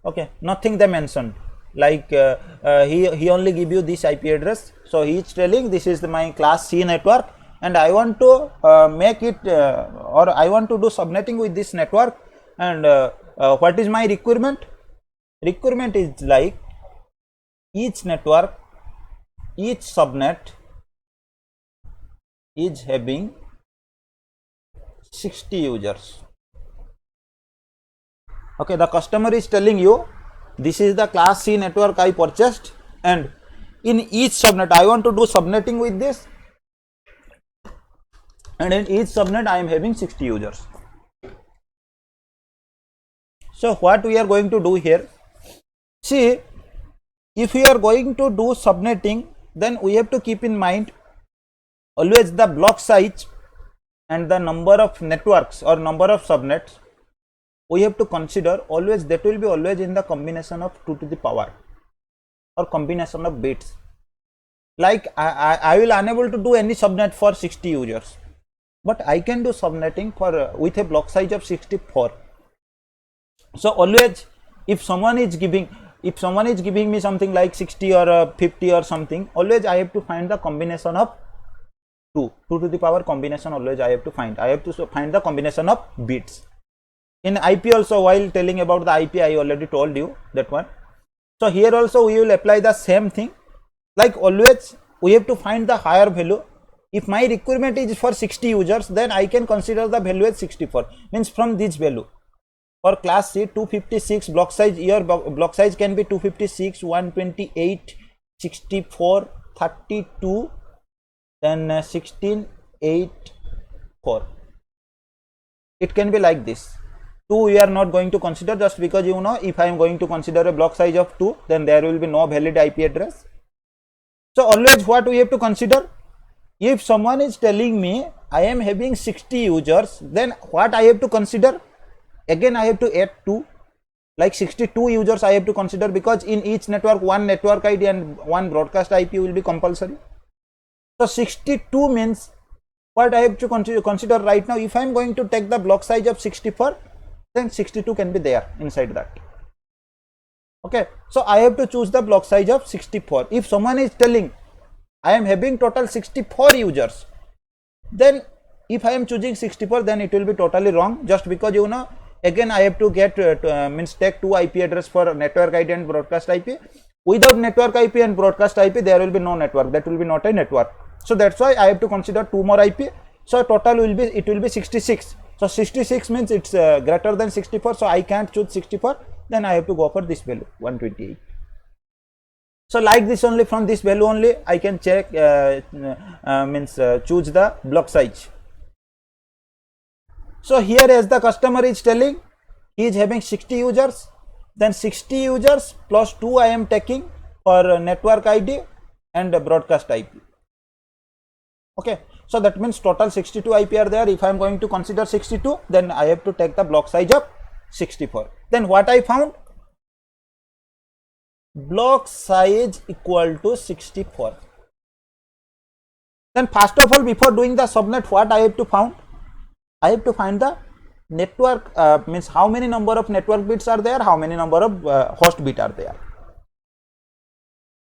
Okay, nothing they mentioned, like he only give you this IP address. So he is telling this is my class C network, and I want to make it or I want to do subnetting with this network, and what is my requirement? Requirement is like each network, each subnet is having 60 users. Okay, the customer is telling you this is the class C network I purchased, and in each subnet I want to do subnetting with this, and in each subnet I am having 60 users. So what we are going to do here, see, if we are going to do subnetting, then we have to keep in mind always the block size and the number of networks or number of subnets. We have to consider always, that will be always in the combination of 2 to the power or combination of bits. Like I will unable to do any subnet for 60 users, but I can do subnetting for with a block size of 64. So always if someone is giving me something like 60 or 50 or something, always I have to find the combination of 2 to the power combination. Always I have to find the combination of bits. In IP also, while telling about the IP, I already told you that one. So here also we will apply the same thing. Like always, we have to find the higher value. If my requirement is for 60 users, then I can consider the value as 64. Means from this value, for class C 256 block size, your block size can be 256, 128, 64, 32, then 16, 8, 4. It can be like this. 2 we are not going to consider, just because you know, if I am going to consider a block size of 2, then there will be no valid IP address. So always what we have to consider, if someone is telling me I am having 60 users, then what I have to consider, again I have to add 2, like 62 users I have to consider, because in each network one network ID and one broadcast IP will be compulsory. So 62 means what I have to consider right now. If I am going to take the block size of 64, then 62 can be there inside that. Okay, so I have to choose the block size of 64. If someone is telling I am having total 64 users, then if I am choosing 64, then it will be totally wrong, just because you know, again I have to get means take 2 IP address for network ID and broadcast IP. Without network IP and broadcast IP, there will be no network, that will be not a network. So that's why I have to consider 2 more IP. So total will be, it will be 66. So 66 means it's greater than 64, so I can't choose 64, then I have to go for this value 128. So like this, only from this value only I can check choose the block size. So here, as the customer is telling, he is having 60 users, then 60 users plus 2 I am taking for network ID and broadcast IP. Okay, so that means total 62 IP are there. If I am going to consider 62, then I have to take the block size of 64. Then what I found, block size equal to 64. Then first of all, before doing the subnet, what I have to find? I have to find the network, means how many number of network bits are there, how many number of host bit are there.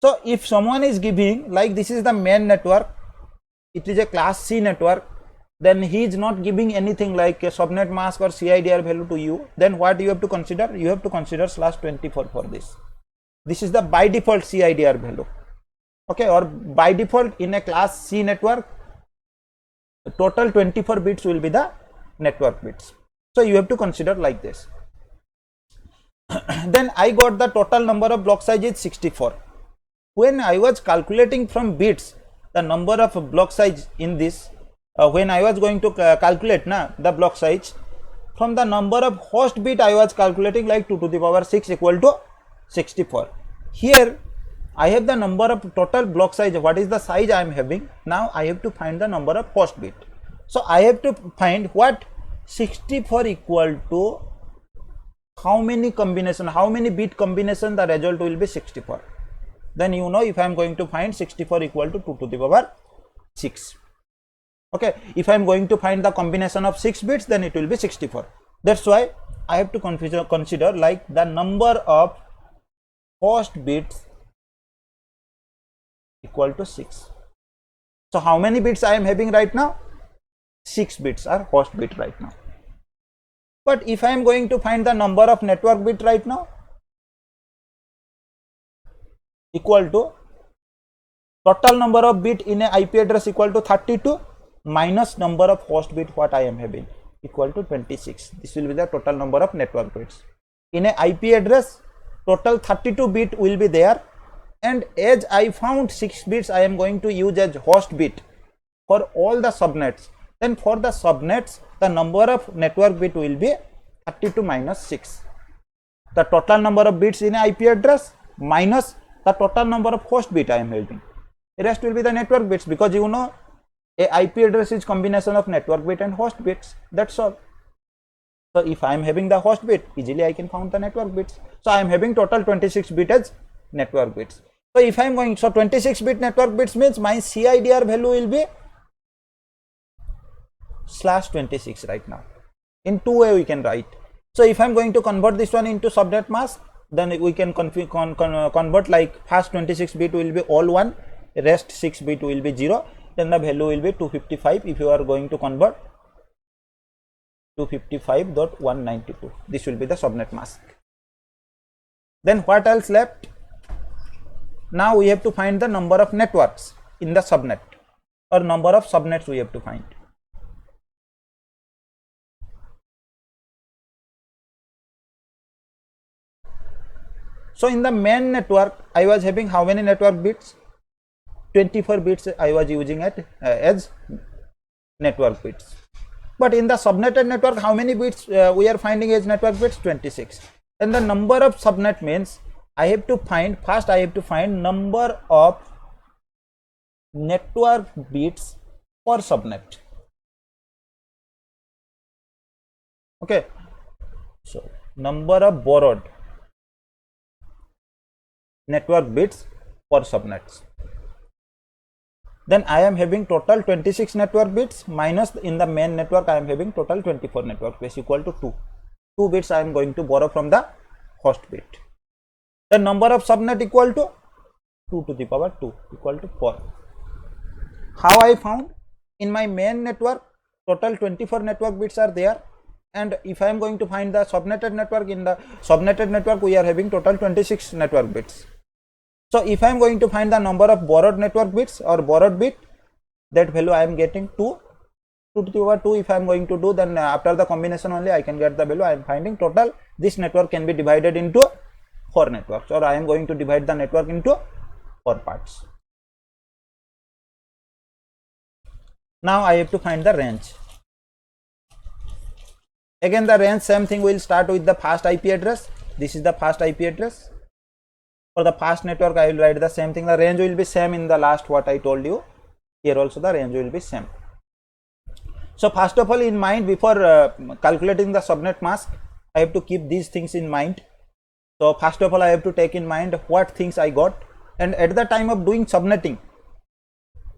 So if someone is giving, like this is the main network, it is a class C network, then he is not giving anything like a subnet mask or CIDR value to you, then what you have to consider? You have to consider /24 for this. This is the by default CIDR value. Okay, or by default in a class C network, total 24 bits will be the network bits. So you have to consider like this. Then I got the total number of block size is 64. When I was calculating from bits the number of block size in this, when I was going to calculate the block size, from the number of host bit I was calculating like 2 to the power 6 equal to 64. Here I have the number of total block size, what is the size I am having. Now I have to find the number of host bit. So I have to find what 64 equal to how many combination, how many bit combination, the result will be 64. Then you know, if I am going to find 64 equal to 2 to the power 6. Okay, if I am going to find the combination of 6 bits, then it will be 64. That's why I have to consider like the number of host bits equal to 6. So how many bits I am having right now? 6 bits are host bit right now. But if I am going to find the number of network bit right now, equal to total number of bit in a IP address equal to 32 minus number of host bit what I am having equal to 26. This will be the total number of network bits. In a IP address, total 32 bit will be there, and as I found 6 bits I am going to use as host bit for all the subnets. Then for the subnets, the number of network bit will be 32 minus 6. The total number of bits in a IP address minus the total number of host bit I am having. The rest will be the network bits, because you know a IP address is combination of network bit and host bits. That's all. So if I am having the host bit, easily I can count the network bits. So I am having total 26 bit as network bits. So if I am going, so 26 bit network bits means my CIDR value will be /26 right now. In two way we can write. So if I am going to convert this one into subnet mask, then we can convert like first 26 bit will be all 1, rest 6 bit will be 0, then the value will be 255 if you are going to convert. 255.192. This will be the subnet mask. Then what else left? Now we have to find the number of networks in the subnet, or number of subnets we have to find. So in the main network, I was having how many network bits? 24 bits I was using as network bits. But in the subnetted network, how many bits we are finding as network bits? 26. And the number of subnet means I have to find, first I have to find number of network bits per subnet. Okay, so number of borrowed network bits per subnets. Then I am having total 26 network bits, minus in the main network I am having total 24 network bits, equal to 2. 2 bits I am going to borrow from the host bit. The number of subnet equal to 2 to the power 2, equal to 4. How I found? In my main network total 24 network bits are there, and if I am going to find the subnetted network, in the subnetted network we are having total 26 network bits. So if I am going to find the number of borrowed network bits or borrowed bit, that value I am getting 2 to the power 2. If I am going to do, then after the combination only I can get the value. I am finding total this network can be divided into 4 networks, or I am going to divide the network into 4 parts. Now I have to find the range. Again the range, same thing, we will start with the fast IP address. This is the fast IP address. For the fast network I will write the same thing. The range will be same in the last what I told you. Here also the range will be same. So first of all, in mind, before calculating the subnet mask, I have to keep these things in mind. So first of all, I have to take in mind what things I got, and at the time of doing subnetting,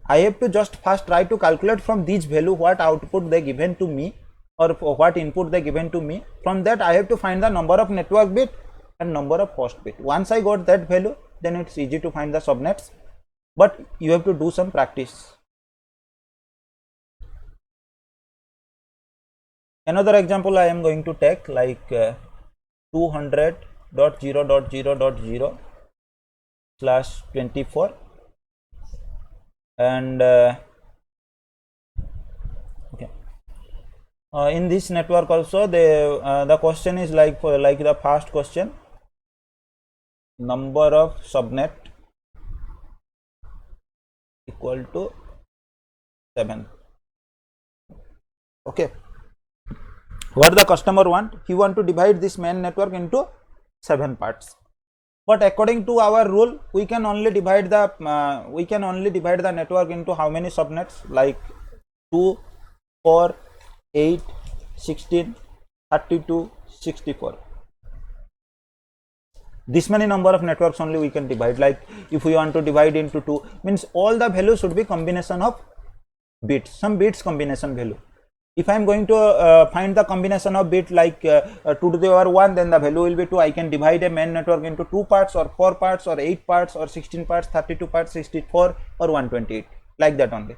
I have to just first try to calculate from these value what output they given to me, or what input they given to me. From that I have to find the number of network bit and number of host bit. Once I got that value, then it's easy to find the subnets, but you have to do some practice. Another example I am going to take, like 200.0.0.0/24, and okay, in this network also the question is like the first question, number of subnet equal to 7. Okay, what the customer want? He want to divide this main network into 7 parts, but according to our rule we can only divide the network into how many subnets? Like 2, 4, 8, 16, 32, 64. This many number of networks only we can divide. Like if we want to divide into 2, means all the values should be combination of bits, some bits combination value. If I am going to find the combination of bit like 2 to the power 1, then the value will be 2. I can divide a main network into 2 parts or 4 parts or 8 parts or 16 parts, 32 parts, 64 or 128, like that only.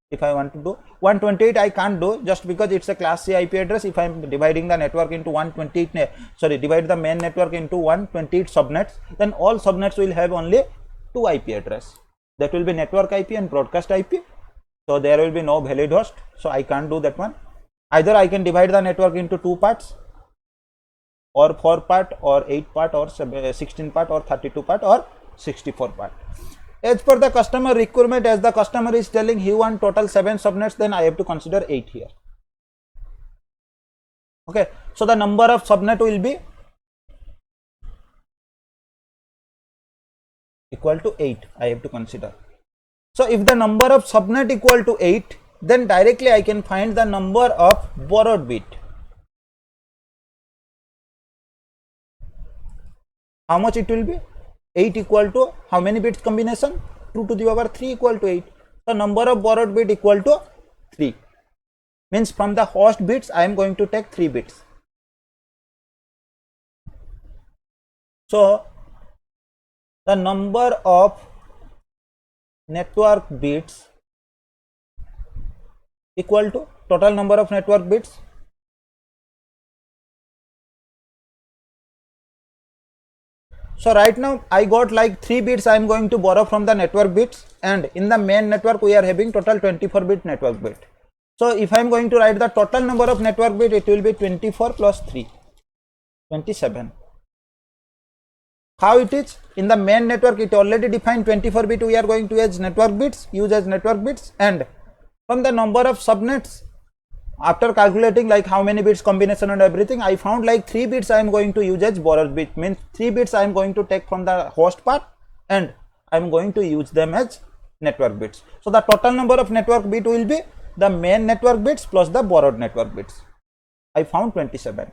If I want to do 128, I can't do, just because it's a class C IP address. If I am dividing the network into 128, divide the main network into 128 subnets, then all subnets will have only 2 IP address. That will be network IP and broadcast IP. So there will be no valid host. So I can't do that one. Either I can divide the network into 2 parts, or 4 part, or 8 part, or 16 part, or 32 part, or 64 part. As per the customer requirement, as the customer is telling he want total 7 subnets, then I have to consider 8 here. Okay, so the number of subnet will be equal to 8. I have to consider. So if the number of subnet equal to 8, then directly I can find the number of borrowed bit. How much it will be? 8 equal to how many bits combination? 2 to the power 3 equal to 8. So number of borrowed bit equal to 3. Means from the host bits I am going to take 3 bits. So the number of network bits equal to total number of network bits So right now I got like 3 bits I am going to borrow from the network bits, and in the main network we are having total 24 bit network bit. So if I am going to write the total number of network bit, it will be 24 plus 3, 27. How it is? In the main network it already defined 24 bit we are going to use network bits, and from the number of subnets, after calculating like how many bits combination and everything, I found like 3 bits I am going to use as borrowed bit, means 3 bits I am going to take from the host part and I am going to use them as network bits. So the total number of network bit will be the main network bits plus the borrowed network bits. I found 27.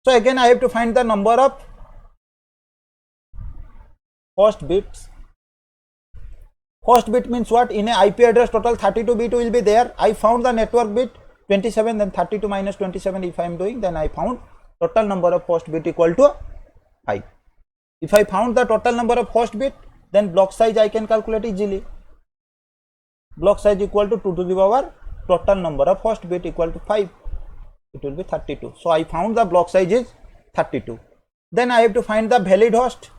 So again I have to find the number of host bits. Host bit means what? In a IP address total 32 bit will be there. I found the network bit 27, then 32 minus 27 if I am doing, then I found total number of host bit equal to 5. If I found the total number of host bit, then block size I can calculate easily. Block size equal to 2 to the power total number of host bit equal to 5. It will be 32. So I found the block size is 32. Then I have to find the valid host.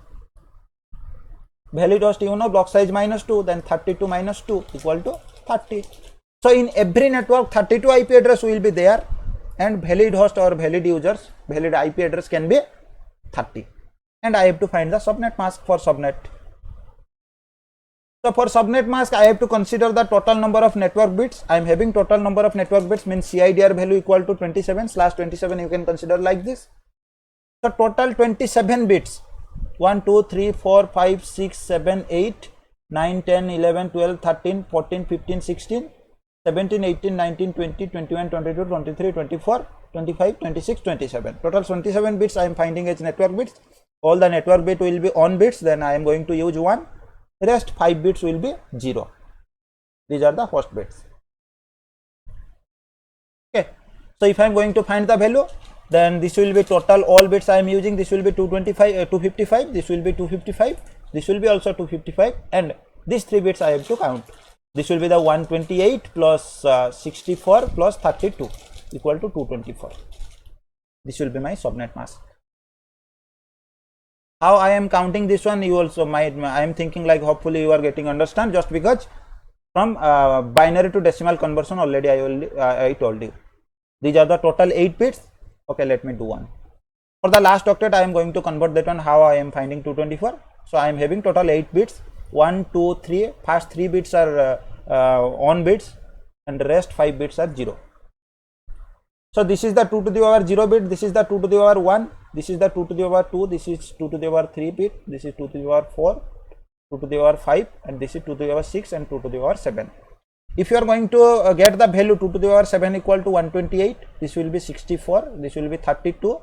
Valid host, you know, block size minus 2, then 32 minus 2 equal to 30. So in every network 32 IP address will be there, and valid host or valid users, valid IP address can be 30. And I have to find the subnet mask for subnet. So for subnet mask I have to consider the total number of network bits. I am having total number of network bits, means CIDR value equal to 27 / 27, you can consider like this. So total 27 bits, 1 2 3 4 5 6 7 8 9 10 11 12 13 14 15 16 17 18 19 20 21 22 23 24 25 26 27. Total 27 bits I am finding as network bits. All the network bit will be on bits, then I am going to use 1, rest 5 bits will be 0. These are the host bits. Okay, so if I am going to find the value, then this will be total all bits I am using. This will be 255, this will be 255, this will be also 255, and these 3 bits I have to count. This will be the 128 plus 64 plus 32 equal to 224. This will be my subnet mask. How I am counting this one, you also might, I am thinking like hopefully you are getting understand, just because from binary to decimal conversion already I told you. These are the total 8 bits. Okay, let me do one. For the last octet I am going to convert that one, how I am finding 224. So I am having total 8 bits. 1 2 3, first 3 bits are on bits and the rest 5 bits are 0. So this is the 2 to the power 0 bit, this is the 2 to the power 1, this is the 2 to the power 2, this is 2 to the power 3 bit, this is 2 to the power 4, 2 to the power 5, and this is 2 to the power 6 and 2 to the power 7. If you are going to get the value 2 to the power 7 equal to 128, this will be 64, this will be 32,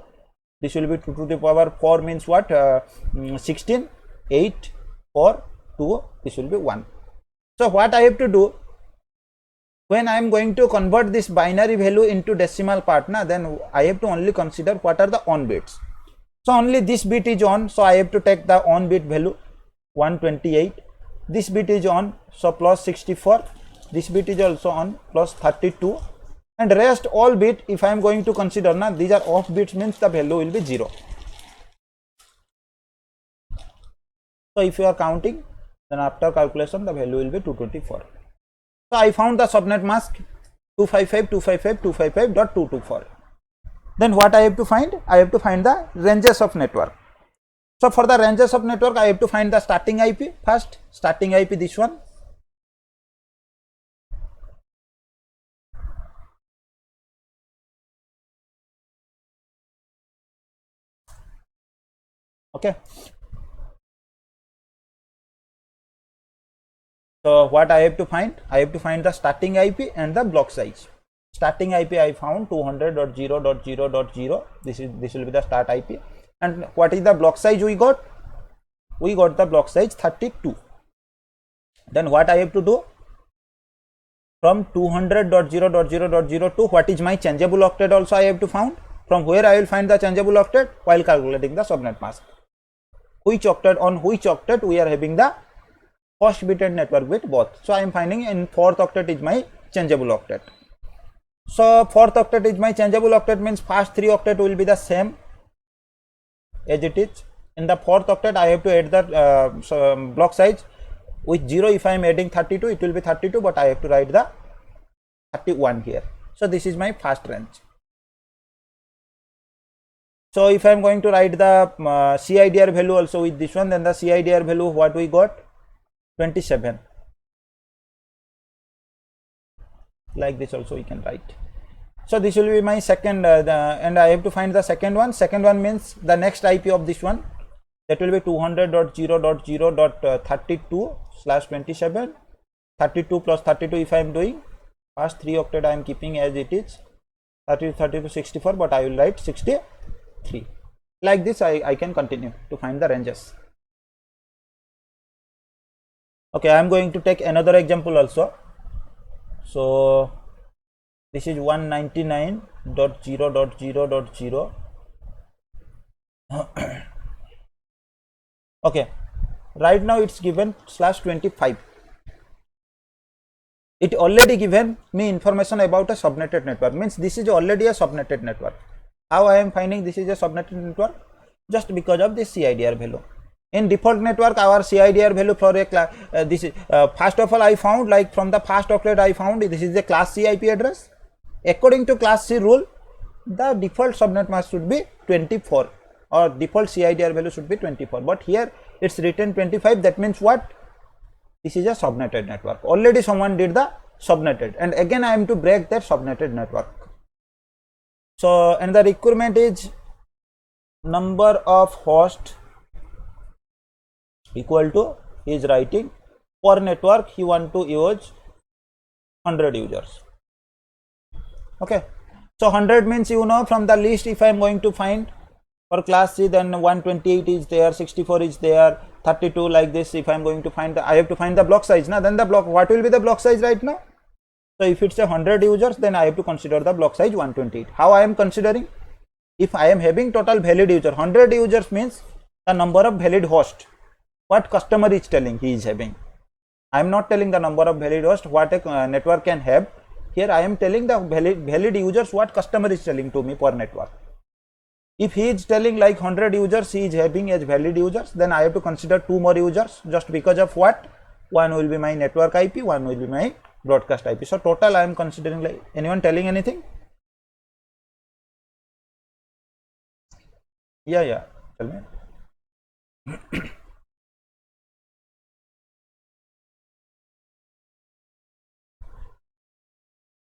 this will be 2 to the power 4 means what, 16, 8, 4, 2, this will be 1. So what I have to do, when I am going to convert this binary value into decimal part, then I have to only consider what are the on bits. So only this bit is on, so I have to take the on bit value 128. This bit is on, so plus 64. This bit is also on, plus 32, and rest all bit if I am going to consider, these are off bits, means the value will be 0. So if you are counting, then after calculation the value will be 224. So I found the subnet mask 255.255.224. Then what I have to find? I have to find the ranges of network. So for the ranges of network, I have to find the starting IP first. Starting IP, this one. Okay. So what I have to find? I have to find the starting IP and the block size. Starting IP I found 200.0.0.0. This will be the start IP. And what is the block size we got? We got the block size 32. Then what I have to do? From 200.0.0.0 what is my changeable octet also I have to find. From where I will find the changeable octet? While calculating the subnet mask. Which octet, on which octet we are having the host bit and network bit both. So I am finding in 4th octet is my changeable octet. So 4th octet is my changeable octet, means first 3 octet will be the same as it is, In the fourth octet, I have to add the block size with 0. If I am adding 32, it will be 32, but I have to write the 31 here. So this is my first range. So if I am going to write the CIDR value also with this one, then the CIDR value what we got, 27. Like this also we can write. So this will be my second, and I have to find the second one. Second one means the next IP of this one, that will be 200.0.0.32/27. 32 plus 32 if I am doing, first 3 octet I am keeping as it is, 32 64, but I will write 63. Like this I can continue to find the ranges. Okay, I am going to take another example also. So this is 199.0.0.0. Okay, right now it's given /25. It already given me information about a subnetted network, means this is already a subnetted network. How I am finding this is a subnetted network? Just because of this CIDR value. In default network, our CIDR value for a class, this is first of all I found, like from the first octet I found this is a class C IP address. According to class C rule, the default subnet mask should be 24, or default CIDR value should be 24, but here it's written 25. That means what? This is a subnetted network. Already someone did the subnetted, and again I am to break that subnetted network. So, and the requirement is number of host equal to, he is writing, per network he want to use 100 users. Okay, so 100 means, you know, from the list if I am going to find for class C, then 128 is there, 64 is there, 32, like this. If I am going to find the, I have to find the block size now. Then the block, what will be the block size right now? So if it's a 100 users, then I have to consider the block size 128. How I am considering? If I am having total valid user, 100 users means the number of valid host, what customer is telling he is having. I am not telling the number of valid host what a network can have. Here I am telling the valid users what customer is telling to me per network. If he is telling like 100 users he is having as valid users, then I have to consider 2 more users, just because of what? One will be my network IP, one will be my broadcast IP. So total I am considering, like, anyone telling anything? Yeah, tell me.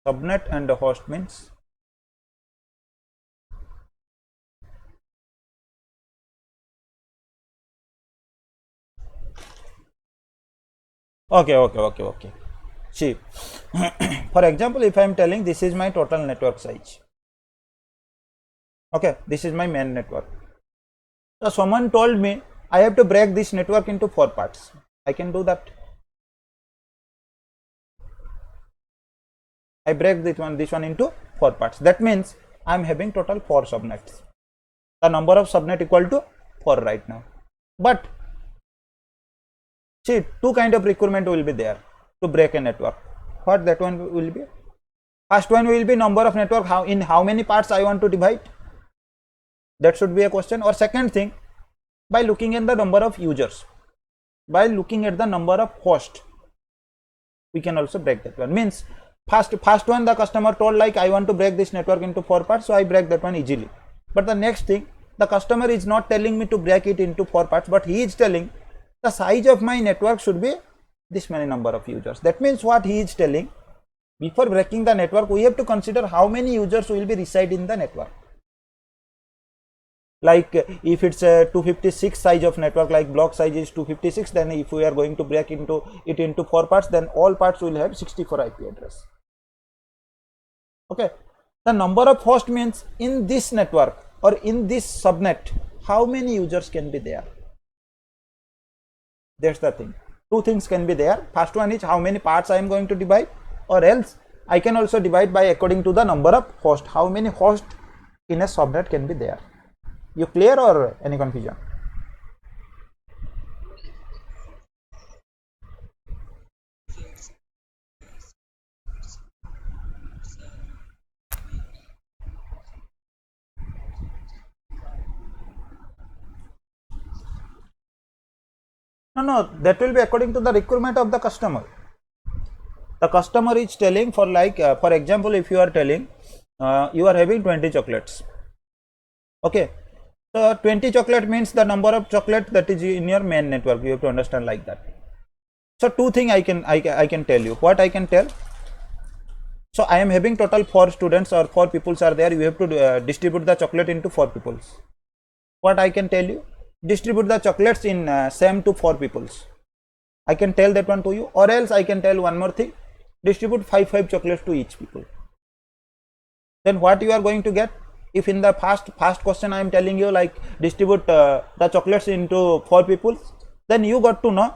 Subnet and the host means? Okay. See, for example, if I am telling this is my total network size. Okay, this is my main network. So someone told me I have to break this network into 4 parts. I can do that. I break this one into 4 parts. That means I am having total 4 subnets. The number of subnet equal to 4 right now. But see, 2 kind of requirement will be there to break a network. What that one will be? First one will be number of network, how many parts I want to divide. That should be a question. Or second thing, by looking at the number of users, by looking at the number of hosts, we can also break that one. Means first one the customer told like I want to break this network into 4 parts, so I break that one easily. But the next thing, the customer is not telling me to break it into 4 parts, but he is telling the size of my network should be this many number of users. That means what he is telling, before breaking the network we have to consider how many users will be reside in the network. Like if it's a 256 size of network, like block size is 256, then if we are going to break into 4 parts, then all parts will have 64 IP address. Okay, the number of host means in this network or in this subnet how many users can be there. That's the thing. 2 things can be there. First one is how many parts I am going to divide, or else I can also divide by according to the number of hosts, how many hosts in a subnet can be there. You clear or any confusion? No, that will be according to the requirement of the customer. The customer is telling for like, for example, if you are telling you are having 20 chocolates. Okay, so 20 chocolate means the number of chocolate that is in your main network. You have to understand like that. So two things I can tell you. What I can tell? So I am having total 4 students or 4 peoples are there. You have to distribute the chocolate into 4 peoples. What I can tell you? Distribute the chocolates in same to 4 peoples. I can tell that one to you, or else I can tell one more thing. Distribute 5 chocolates to each people. Then what you are going to get? If in the past question I am telling you like distribute the chocolates into 4 peoples, then you got to know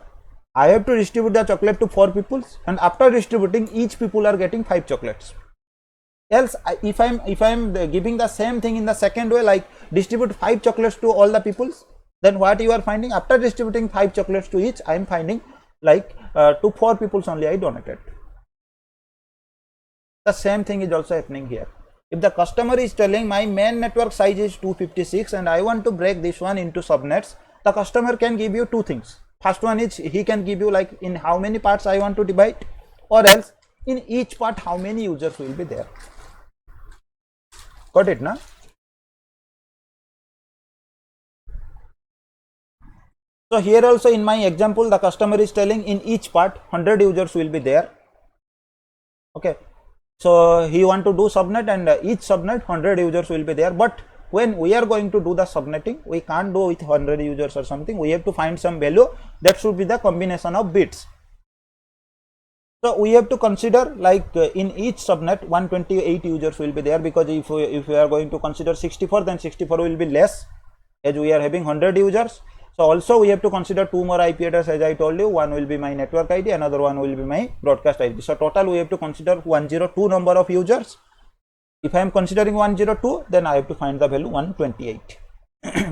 I have to distribute the chocolate to 4 peoples, and after distributing each people are getting 5 chocolates. Else if I am giving the same thing in the second way, like distribute 5 chocolates to all the peoples, then what you are finding, after distributing 5 chocolates to each, I am finding like to 4 peoples only I donated. The same thing is also happening here. If the customer is telling my main network size is 256 and I want to break this one into subnets, the customer can give you two things. First one is he can give you like in how many parts I want to divide, or else in each part how many users will be there. Got it, na? So here also in my example the customer is telling in each part 100 users will be there. Okay, so he want to do subnet, and each subnet 100 users will be there, but when we are going to do the subnetting, we can't do with 100 users or something. We have to find some value that should be the combination of bits. So we have to consider like in each subnet 128 users will be there, because if we are going to consider 64, then 64 will be less, as we are having 100 users. So also we have to consider 2 more IP address, as I told you. One will be my network ID, another one will be my broadcast ID. So total we have to consider 102 number of users. If I am considering 102, then I have to find the value 128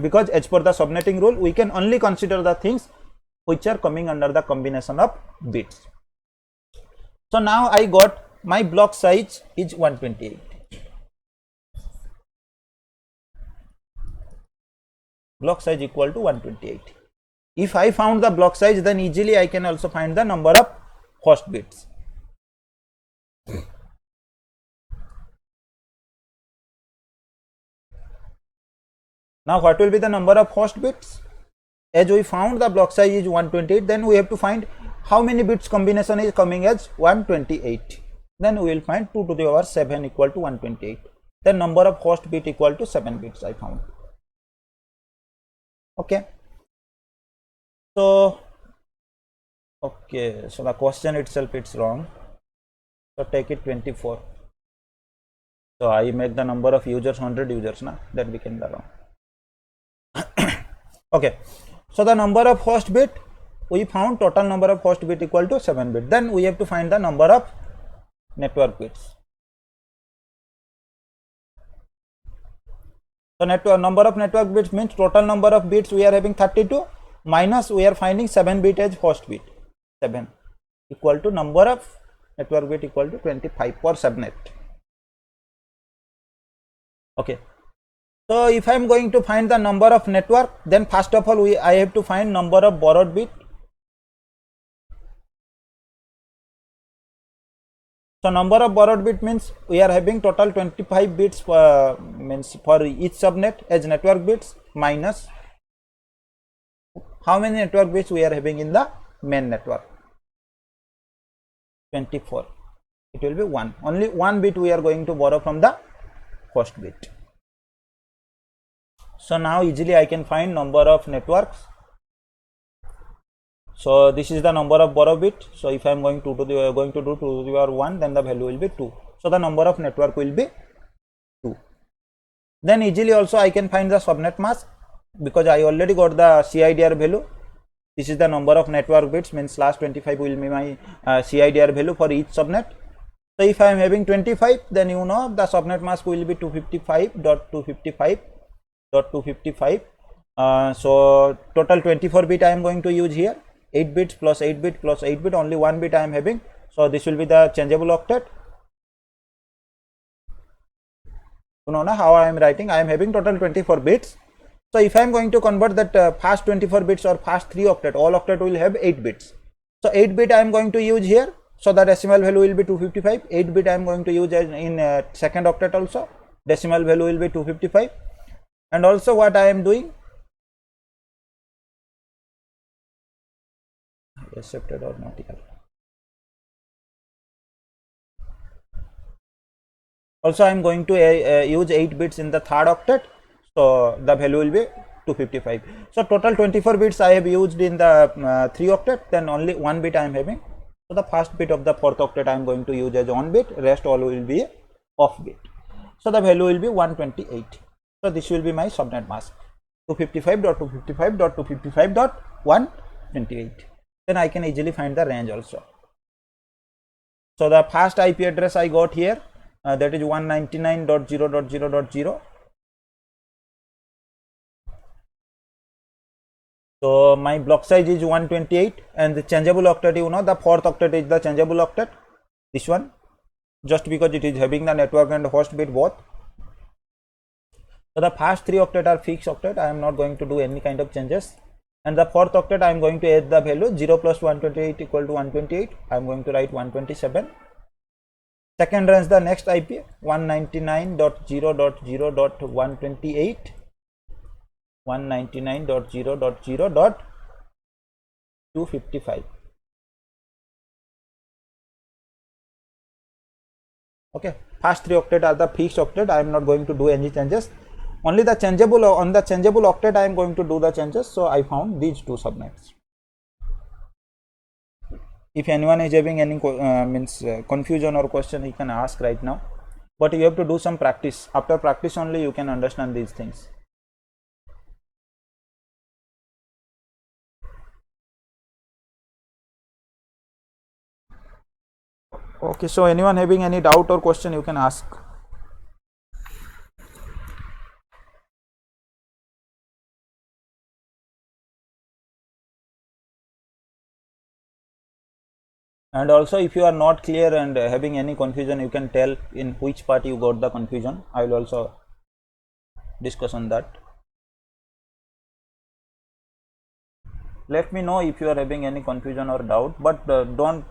because as per the subnetting rule, we can only consider the things which are coming under the combination of bits. So now I got my block size is 128. Block size equal to 128. If I found the block size, then easily I can also find the number of host bits. Now what will be the number of host bits? As we found the block size is 128, then we have to find how many bits combination is coming as 128. Then we will find 2 to the power 7 equal to 128. Then number of host bit equal to 7 bits I found. Okay. So the question itself it's wrong. So take it 24. So I make the number of users 100 users, na, that became the wrong. Okay, so the number of host bit we found, total number of host bit equal to 7 bit. Then we have to find the number of network bits. So number of network bits means total number of bits we are having 32 minus we are finding 7 bit as host bit. 7 equal to number of network bit equal to 25 for subnet. Okay. So if I am going to find the number of network, then first of all I have to find number of borrowed bit. So number of borrowed bit means we are having total 25 bits means for each subnet as network bits minus how many network bits we are having in the main network. 24. It will be 1. Only 1 bit we are going to borrow from the host bit. So now easily I can find number of networks. So this is the number of borrow bit. So if I am going to do 2 to the power 1, then the value will be 2. So the number of network will be 2. Then easily also I can find the subnet mask, because I already got the CIDR value. This is the number of network bits, means last 25 will be my CIDR value for each subnet. So if I am having 25, then you know the subnet mask will be 255.255.255. So total 24 bit I am going to use here. 8 bits plus 8 bit plus 8 bit, only 1 bit I am having. So this will be the changeable octet. You know now how I am writing. I am having total 24 bits. So if I am going to convert that fast 24 bits or fast 3 octet, all octet will have 8 bits. So 8 bit I am going to use here. So the decimal value will be 255. 8 bit I am going to use in second octet also. Decimal value will be 255. And also what I am doing, accepted or not here. Also I am going to use 8 bits in the third octet. So the value will be 255. So total 24 bits I have used in the 3 octet, then only 1 bit I am having. So the first bit of the fourth octet I am going to use as on bit, rest all will be off bit. So the value will be 128. So this will be my subnet mask, 255.255.255.128. Then I can easily find the range also. So the first IP address I got here, that is 199.0.0.0. So my block size is 128, and the changeable octet, you know, the fourth octet is the changeable octet, this one, just because it is having the network and host bit both. So the first 3 octet are fixed octet. I am not going to do any kind of changes, and the fourth octet I am going to add the value 0 plus 128 equal to 128. I am going to write 127. Second range, the next IP 199.0.0.128, 199.0.0.255. Okay, first 3 octet are the fixed octet. I am not going to do any changes. Only the changeable, on the changeable octet I am going to do the changes. So I found these two subnets. If anyone is having any confusion or question, he can ask right now, but you have to do some practice. After practice only you can understand these things. Okay, so anyone having any doubt or question, you can ask. And also, if you are not clear and having any confusion, you can tell in which part you got the confusion. I will also discuss on that. Let me know if you are having any confusion or doubt, but don't,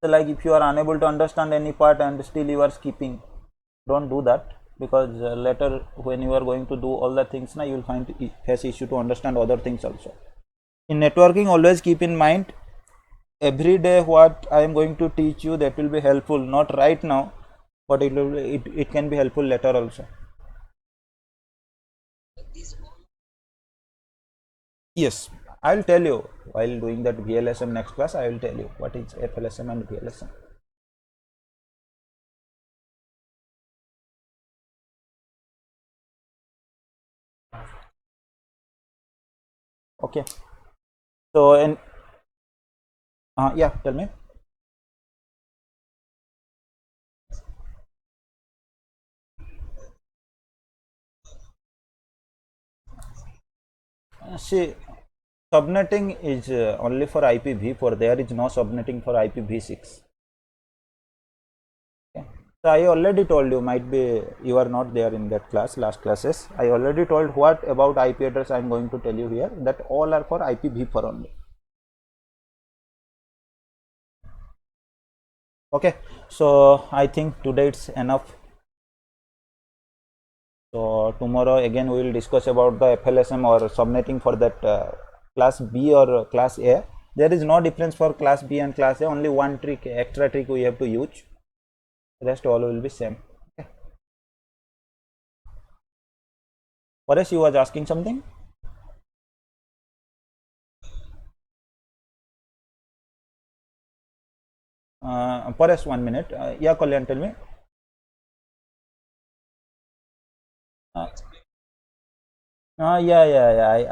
like, if you are unable to understand any part and still you are skipping, don't do that, because later when you are going to do all the things now, you will find face issue to understand other things also. In networking, always keep in mind, every day what I am going to teach you, that will be helpful, not right now, but it can be helpful later also. Yes, I will tell you while doing that VLSM next class. I will tell you what is FLSM and VLSM. Okay, so and yeah, tell me. See, subnetting is only for IPv4. There is no subnetting for IPv6. Okay. So I already told you, might be you are not there in that class, last classes. I already told what about IP address I am going to tell you here, that all are for IPv4 only. Okay, so I think today it's enough. So tomorrow again we will discuss about the FLSM or subnetting for that class B or class A. There is no difference for class B and class A, only one trick, extra trick we have to use. Rest all will be same. Okay. Paresh, you was asking something? Paresh, 1 minute. Yeah, Kalyan, tell me. Yeah.